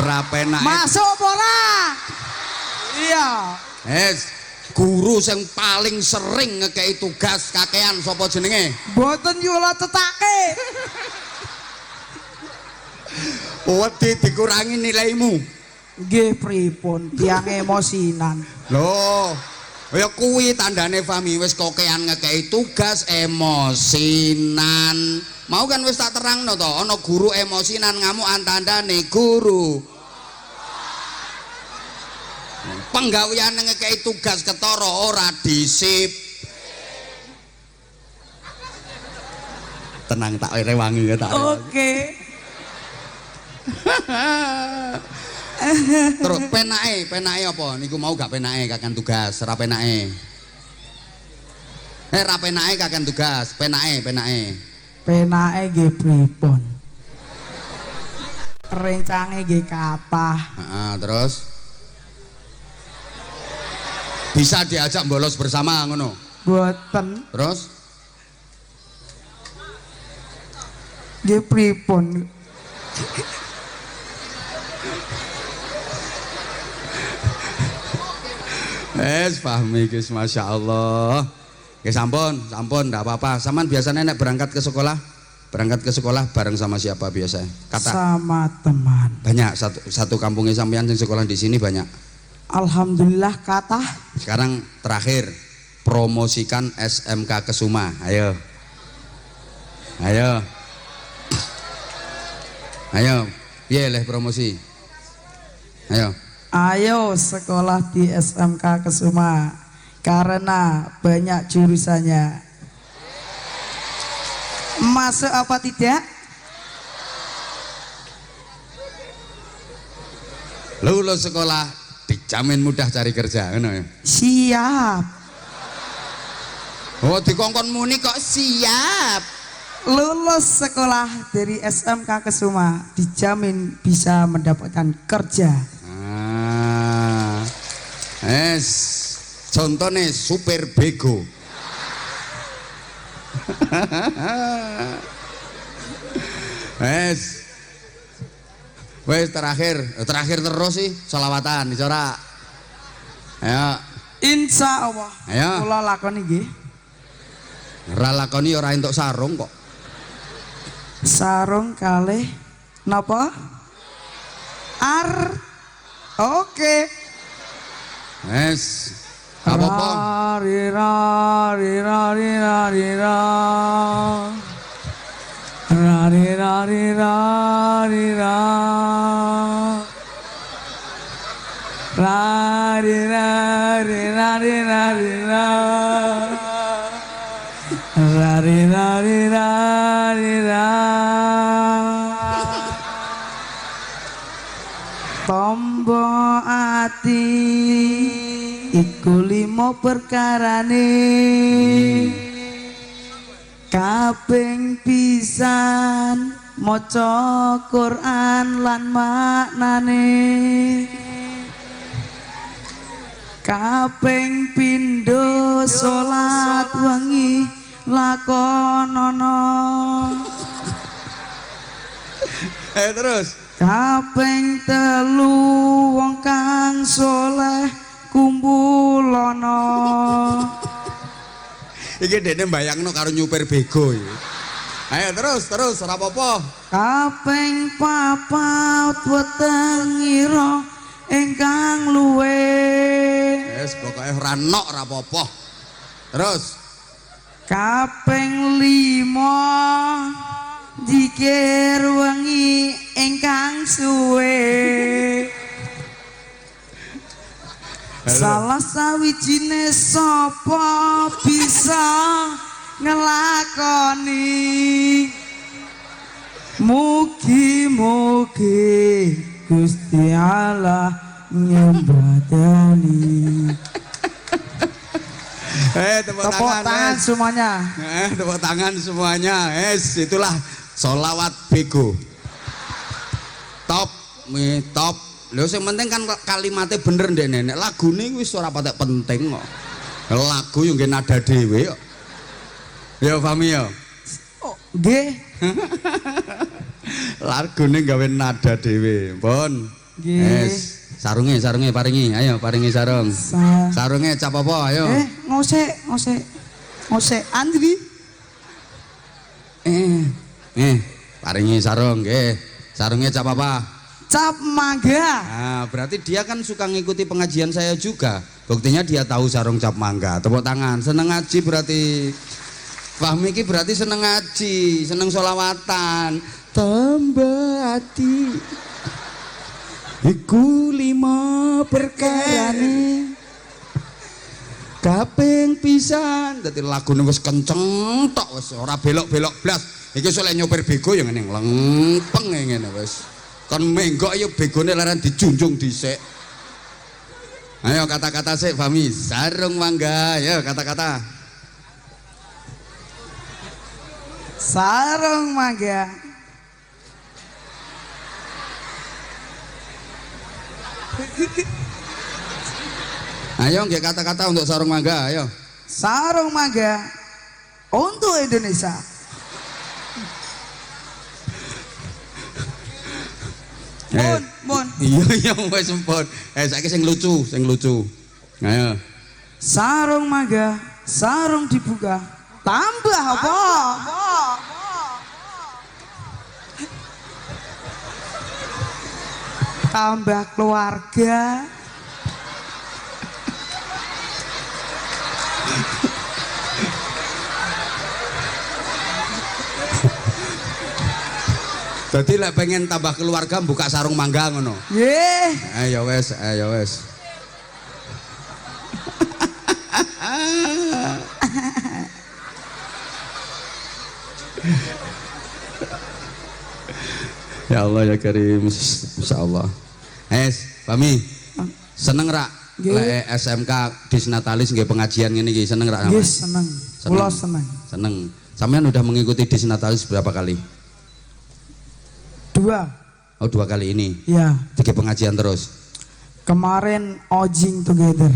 Ra penake. Masuk apa ora? Iya. Wis, guru sing paling sering ngekei tugas kakean sapa jenenge? Boten yula cetake. Wedi dikurangi nilaimu. Nggih pripun tiyang emosinan. Loh, ya kuwi tandane Fahmi wis kokean ngekei tugas emosinan. Mau kan wis tak terangno to, ana guru emosinan ngamuk antandane guru. Penggawean ngekei tugas ketara ora disip. Tenang tak rewangi ya tak. Oke. Terus penake apa? Niku mau gak penake kakan tugas, ora penake. Ra penake kakan tugas, penake. Penake nggih pripun? Rencange nggih kathah. Heeh, terus bisa diajak bolos bersama ngono. Boten. Terus Nggih pripun? Pahmi guys, masya Allah. Ya sampun, ndak apa-apa. Saman biasanya nek berangkat ke sekolah bareng sama siapa biasa? Kata Sama teman. banyak satu kampungnya sampean yang sekolah di sini banyak. Alhamdulillah kathah. Sekarang terakhir promosikan SMK Kesuma. Ayo. Piye leh promosi? Ayo sekolah di SMK Kesuma karena banyak jurusannya. Masuk apa tidak? Lulus sekolah dijamin mudah cari kerja, ngono ya. Siap. Oh, dikongkon muni kok siap. Lulus sekolah dari SMK Kesuma dijamin bisa mendapatkan kerja. Contohnya supir bego. Wes terakhir terus sih selawatan dicorak. Ayo. Insya Allah. Ayo. Kula lakoni nggih. Ra lakoni ora entuk sarung kok. Sarung kalih napa? Oke. Wes. Apa-apa? Rira rira rira rira. Rira rira rira. Rira rira rira rira. Rira rira rira. Tombo ati iku limo perkarane kaping pisan maca Quran lan maknane kaping pindho salat wengi lakonono Terus kaping telu wong kang soleh kumpulono. iki dene mbayangno karo nyupir bego iki. Ayo terus ora apa-apa. Kaping papat wetengiro ingkang luwe. Wes pokoke ora nok ora apa-apa. Terus Kaping 5 dikir wengi ingkang suwe. Salah sawijine sapa bisa ngelakoni. Mugi-mugi Gusti Allah nyembadani. Tepuk Tepuk tangan wes. semuanya. Tepuk tangan semuanya. Itulah solawat bego. Top. Lho sing penting kan kalimatnya bener ndek nenek. Lagune wis ora patek penting kok. Lagu yo nggih nada dhewe kok. Ya Fami ya. Oh, nggih. Lagune gawe nada dhewe. Pun. Nggih. Sarunge paringi. Ayo paringi sarung. Sarunge cap apa? Ayo. Ngosek. Andri. Paringi sarung nggih. Sarunge cap apa? Cap mangga. Nah, berarti dia kan suka ngikuti pengajian saya juga. Buktinya dia tahu sarung cap mangga. Tepuk tangan. Seneng ngaji berarti. Fahmi ki berarti seneng ngaji, seneng solawatan. Tambah hati. Iku 5 perkarane. Kaping pisan. Dadi lagune wis kenceng tok wis ora belok-belok blas. Iki soleh nyopir bego ya ngene lempeng ngene wis. kon menggok ya begone leren dijunjung dhisik. Ayo kata-kata sik Fami, sarung mangga, ya kata-kata. Sarung mangga. Ayo nggih kata-kata untuk sarung mangga, ayo. Sarung mangga untuk Indonesia. Mun. Iya wis empun. Saiki sing lucu. Ayo. Sarung mangga, sarung dibuka. Tambah apa? Tambah keluarga. Jadi lek pengen tambah keluarga buka sarung mangga ngono. Nggih. Ayo wes. Ya Allah ya Karim, Masya Allah. Fami, seneng rak lek SMK Disnatalis nggih pengajian ngene iki seneng rak? Nggih seneng. Kula seneng. Seneng. Sampean udah mengikuti Disnatalis berapa kali? 2. Oh 2 kali ini. Ya. 3 pengajian terus. Kemarin ojing together.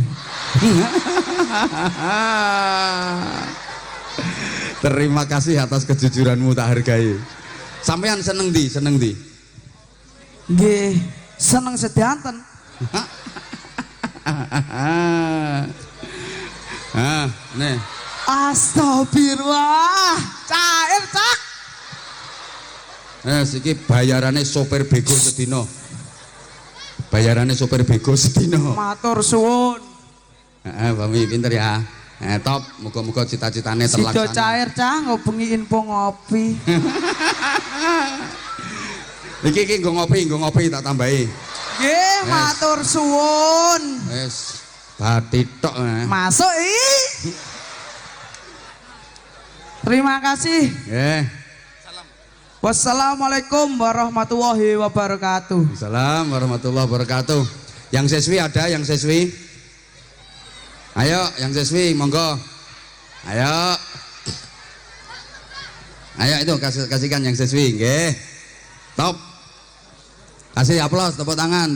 Terima kasih atas kejujuranmu, tak hargai. Sampean seneng di? Nggih, seneng sedanten. Nih. Astagfirullah. Cair cak. Iki bayarannya sopir bego sedino. Matur suwun. Fami pinter ya. Top, muga-muga cita-citane terlaksana. Sido cair cah ngobengi info ngopi. Iki nggo ngopi tak tambahi. Nggih, matur suwun. Wis, bathi tok. Masuk Terima kasih. Nggih. Wassalamualaikum warahmatullahi wabarakatuh. Assalamualaikum warahmatullahi wabarakatuh. Yang siswi ada, yang siswi? Ayo, yang siswi monggo. Ayo itu kasihkan yang siswi, nggih. Top. Kasih aplaus, tepuk tangan.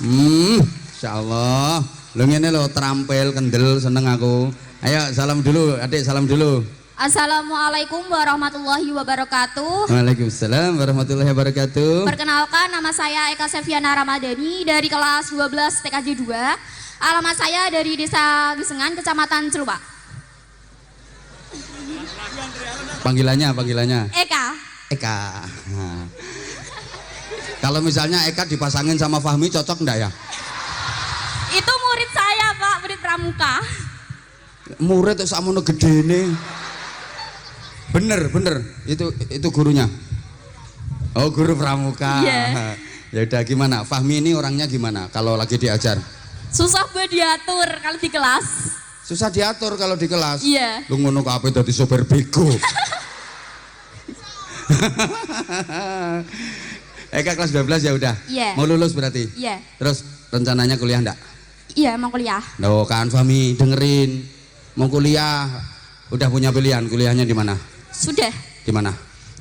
Insyaallah. Lho ngene lho terampil kendel seneng aku. Ayo salam dulu, adik salam dulu. Assalamualaikum warahmatullahi wabarakatuh. Waalaikumsalam warahmatullahi wabarakatuh. Perkenalkan, nama saya Eka Seviana Ramadhani dari kelas 12 TKJ 2. Alamat saya dari Desa Gisengan, Kecamatan Celupak. Panggilannya? Eka. Nah. Kalau misalnya Eka dipasangin sama Fahmi cocok enggak ya? Itu murid saya, Pak, murid pramuka. Murid itu sakmono gedene. Bener itu gurunya. Oh, guru pramuka. Yeah. Ya udah, gimana Fahmi ini orangnya gimana kalau lagi diajar? Susah buat diatur kalau di kelas. Susah diatur kalau di kelas. Iya. Lu ngono kabeh dadi sopir bego. Eka kelas 12 ya udah. Iya. Mau lulus berarti? Iya. Terus rencananya kuliah enggak? Iya, mau kuliah. Loh kan Fahmi dengerin. Mau kuliah udah punya pilihan kuliahnya di mana? Sudah. Di mana?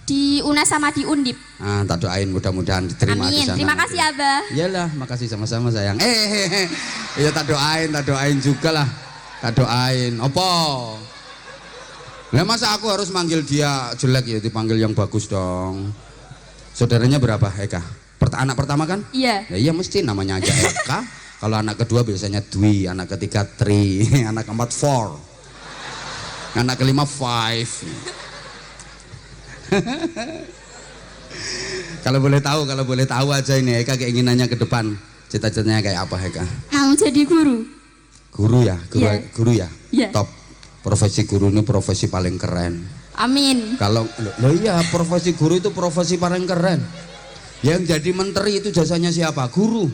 Di UNES sama di Undip. Tak doain mudah-mudahan diterima di Amin. sana. Terima kasih Abah. Iyalah, makasih sama-sama sayang. Iya tak doain juga lah. Tak doain. Opo? Lah masa aku harus manggil dia jelek ya, dipanggil yang bagus dong. Saudaranya berapa Eka? Anak pertama kan? Iya. Ya iya mesti namanya aja Eka. Kalau anak kedua biasanya Dwi, anak ketiga Tri, anak keempat 4, anak kelima 5. Kalau boleh tahu aja ini Eka keinginannya ke depan, cita-citanya kayak apa Eka? Mau jadi guru. Guru ya, guru ya. Yeah. Top. Profesi guru ini profesi paling keren. Amin. Kalau lo iya profesi guru itu profesi paling keren. Yang jadi menteri itu jasanya siapa? Guru.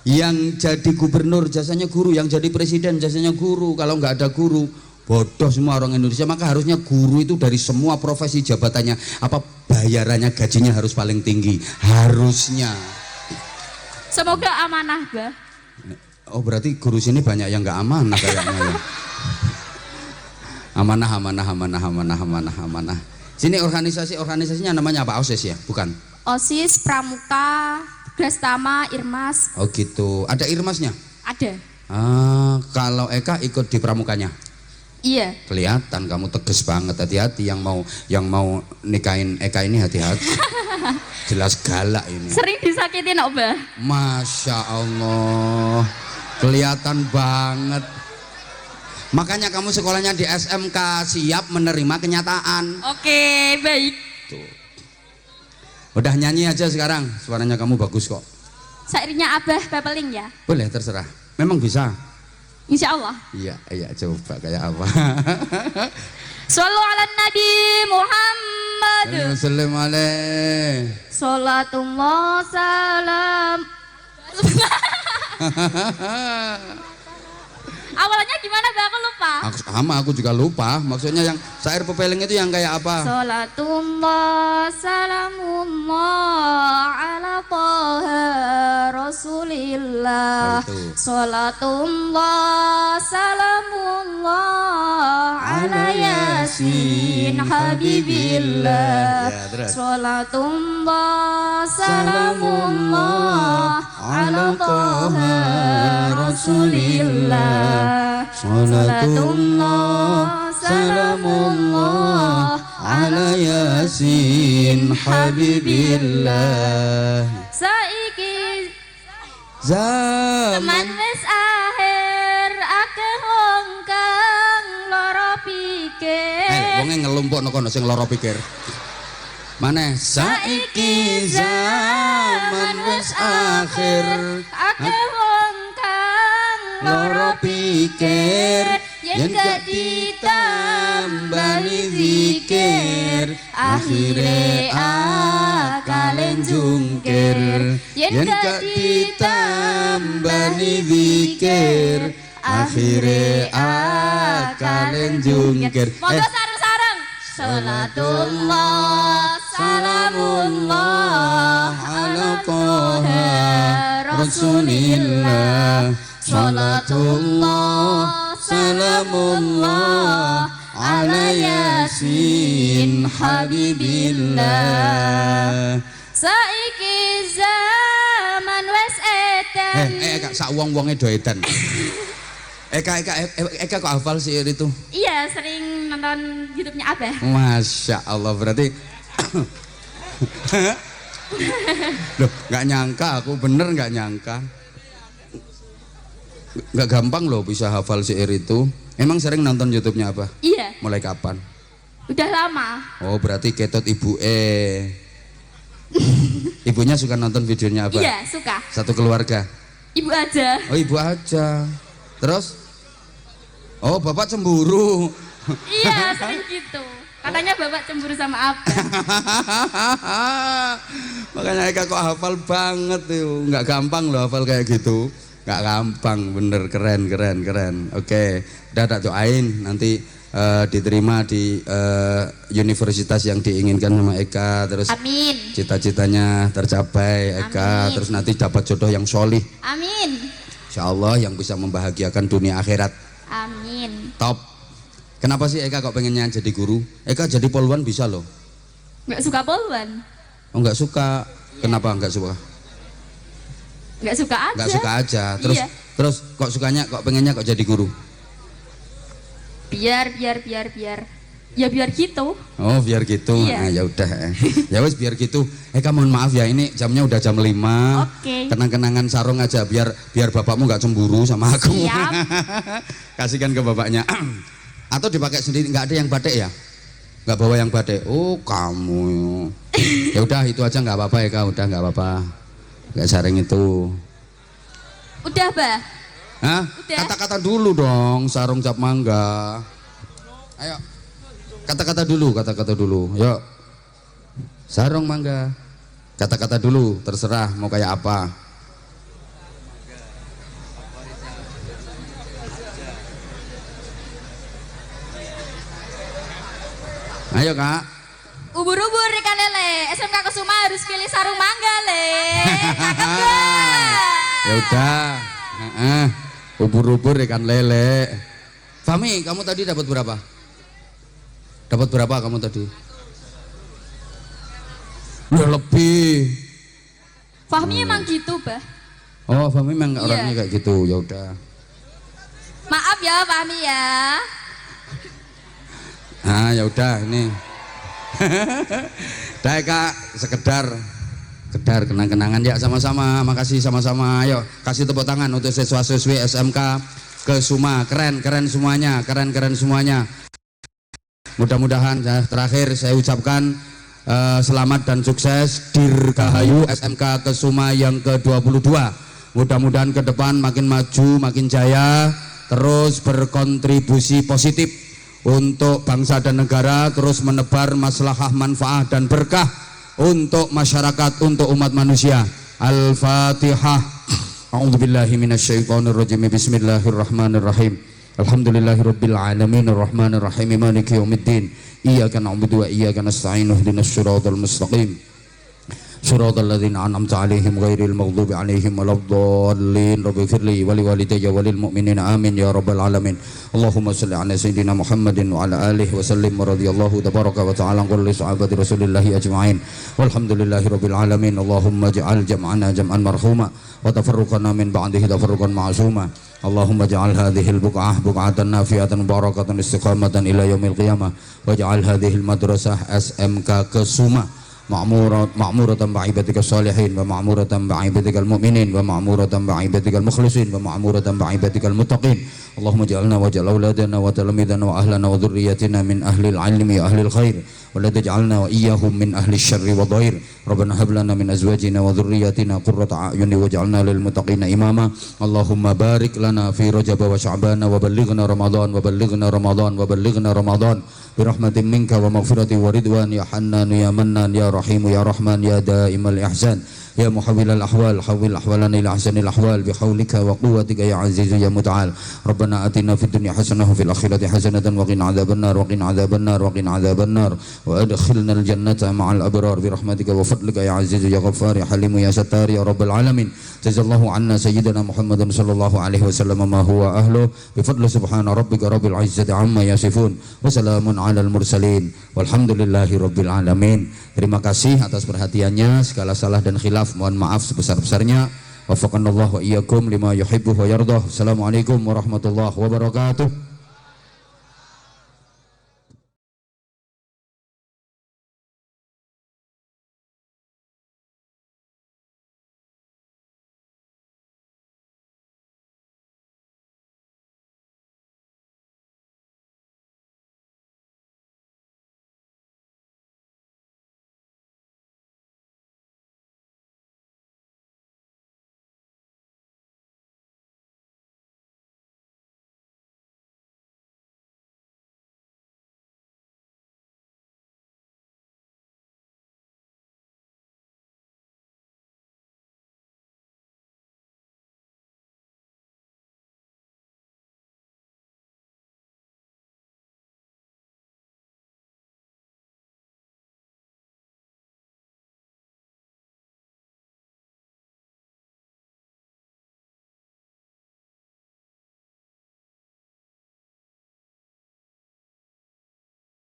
Yang jadi gubernur jasanya guru, yang jadi presiden jasanya guru. Kalau nggak ada guru, bodoh semua orang Indonesia. Maka harusnya guru itu dari semua profesi jabatannya apa bayarannya gajinya harus paling tinggi harusnya. Semoga amanah, Bah. Oh berarti guru sini banyak yang nggak amanah kayaknya ya. Amanah. Sini organisasinya namanya apa? OSIS ya? Bukan? OSIS, Pramuka, Grastama, Irmas. Oh gitu. Ada Irmasnya? Ada. Kalau Eka ikut di pramukanya? Iya. Kelihatan kamu tegas banget. Hati-hati yang mau nikahin Eka ini hati-hati. Jelas galak ini. Sering disakitin kok, Bah. Masya Allah. Kelihatan banget. Makanya kamu sekolahnya di SMK siap menerima kenyataan. Oke, baik. Tuh. Udah nyanyi aja sekarang. Suaranya kamu bagus kok. Syairnya Abah Bapeling ya. Boleh terserah. Memang bisa. Insya Allah. Iya coba kayak apa. Shallu ala Nabi Muhammad. Assalamualaikum alaih. Salatullah salam. Awalnya gimana, Bah? Aku lupa. Aku juga lupa. Maksudnya yang syair pepeling itu yang kayak apa? Salatullah salamullah ala Taha Rasulillah. Salatullah salamullah ala Yasin Habibillah. Salatullah salamullah ala Taha Rasulillah. Salatullah salamullah ala Yasin Habibillah. Saiki zaman teman wis akhir akeh wong kang lara pikir. wonge ngelumpukno kono sing lara pikir. Maneh saiki zaman wis akhir akeh wong kang lara pikir yen gak ditambani zikir akhire akalen jungkir. Yen gak ditambani zikir akhire akalen jungkir. Monggo sareng-sareng. Salatullah salamullah ala Taha Rasulillah. Salatullah salamullah ala Yasin Habibillah. Saiki zaman wis edan. Kak sak wong-wonge do edan. Eka kok hafal syair itu? Iya, sering nonton YouTube-nya Abah. Masya Allah, berarti loh, nggak nyangka aku, bener nggak nyangka. Nggak gampang loh bisa hafal syair itu. Emang sering nonton YouTube-nya apa? Iya. Mulai kapan? Udah lama. Oh berarti ketot ibu Ibunya suka nonton videonya apa? Iya, suka. Satu keluarga? Ibu aja. Oh ibu aja. Terus? Oh bapak cemburu. Iya, sering gitu. Katanya bapak cemburu sama Abah. Makanya Eka kok hafal banget tuh. Nggak gampang loh hafal kayak gitu. Nggak gampang, bener, keren. Oke, udah tak doain nanti diterima di universitas yang diinginkan sama Eka. Terus Amin. cita-citanya tercapai Eka. Amin. Terus nanti dapat jodoh yang solih. Amin. Insya Allah yang bisa membahagiakan dunia akhirat. Amin. Top. Kenapa sih Eka kok pengennya jadi guru? Eka jadi polwan bisa loh. Nggak suka poluan. Oh nggak suka. Kenapa nggak suka? Nggak suka aja. Nggak suka aja. Iya. Terus kok sukanya, kok pengennya kok jadi guru? Biar. Ya biar gitu. Oh biar gitu. Iya. Nah, ya udah. Ya wes biar gitu. Eka mohon maaf ya, ini jamnya udah jam 5. Oke. Kenang-kenangan sarung aja biar bapakmu nggak cemburu sama aku. Siap. Kasihkan ke bapaknya. Atau dipakai sendiri, nggak ada yang batik ya? Nggak bawa yang batik. Oh kamu. Ya udah itu aja nggak apa-apa Eka, udah nggak apa-apa. Nggak saring itu. Udah, Bah. Hah? Udah. Kata-kata dulu dong, sarung cap mangga. Ayo. Kata-kata dulu. Yuk. Sarung mangga. Kata-kata dulu, terserah mau kayak apa. Ayo kak. Ubur-ubur ikan lele. SMK Kesuma harus pilih sarung mangga le. Cakep gak? Ya udah. Ubur-ubur ikan lele. Fahmi, kamu tadi dapat berapa? Dapat berapa kamu tadi? Ya lebih. Fahmi emang gitu, Bah. Oh, Fahmi memang Iya. orangnya kayak gitu. Ya udah. Maaf ya, Fahmi ya. Ah, ya udah ini. Dah kak, sekedar kenang-kenangan ya sama-sama. Makasih sama-sama. Ayo kasih tepuk tangan untuk siswa-siswi SMK Kesuma. Keren semuanya, keren semuanya. Mudah-mudahan terakhir saya ucapkan selamat dan sukses Dirgahayu SMK Kesuma yang ke-22. Mudah-mudahan ke depan makin maju, makin jaya, terus berkontribusi positif untuk bangsa dan negara, terus menebar maslahah, manfaat dan berkah untuk masyarakat, untuk umat manusia. Al-Fatihah. A'udzubillahi minasyaitonirrajim. Bismillahirrahmanirrahim. Alhamdulillahirabbil alamin arrahmanir rahim maliki yaumiddin. Iyyaka na'budu wa iyyaka nasta'in ihdinas siratal mustaqim. Siratal ladzina an'amta 'alaihim ghairil maghdubi 'alaihim waladdallin. Rabbighfirli wa liwalidayya walil mu'minina amin ya rabbal alamin. Allahumma shalli 'ala sayyidina Muhammadin wa 'ala alihi wa sallim radhiyallahu tabaraka wa ta'ala an kulli sahabati Rasulillahi ajma'in. Walhamdulillahirabbil alamin. Allahumma ij'al jam'ana jam'an marhuma wa tafarruqana min ba'dihi tafarruqan ma'suma. Allahumma ja'al hadhil buq'ah buq'atan nafi'atan barakatan istiqamatan ila yaumil qiyamah waj'al hadhil madrasah SMK Kesuma ma'muratan ba'ibadika salihin wa ma'muratan ba'ibadika mu'minin wa ma'muratan ba'ibadika mukhlisin wa ma'muratan ba'ibadika muttaqin. Allahumma ja'alna wa ja'al auladana wa talamidana wa ahlana wa dhurriyyatina min ahlil ilmi wa ahlil khair wa la taj'alna wa iyyahum min ahli syarri wa dhair. Rabbana hab lana min azwajina wa dhurriyyatina qurrata a'yun waj'alna lil muttaqina imama. Allahumma barik lana fi Rajab wa Sya'ban wa ballighna Ramadan wa ballighna Ramadan wa ballighna Ramadan bi rahmatin minka wa maghfirati wa ridwan ya Hannan ya Mannan ya Rahim ya Rahman ya Daimal ihsan ya muhawwilal ahwal hawwil ahwalana ila ahsanil ahwal bi haulika wa quwwatika ya aziz ya muta'al. Rabbana atina fid dunya hasanah wa fil akhirati hasanatan wa qina adzabannar wa qina adzabannar wa qina adzabannar wa adkhilnal jannata ma'al abrar bi rahmatika wa fadlika ya aziz ya ghaffar ya halim ya sattar ya rabbal alamin. Jazallahu anna sayyidina Muhammadan sallallahu alaihi wasallam ma huwa ahlu bi fadli subhana rabbika rabbil izzati amma yasifun wa salamun alal mursalin walhamdulillahi rabbil alamin. Terima kasih atas perhatiannya. Segala salah dan khilaf mohon maaf sebesar-besarnya. Wafaqanallahu wa iyyakum lima yuhibbu wa yardah. Assalamualaikum warahmatullahi wabarakatuh.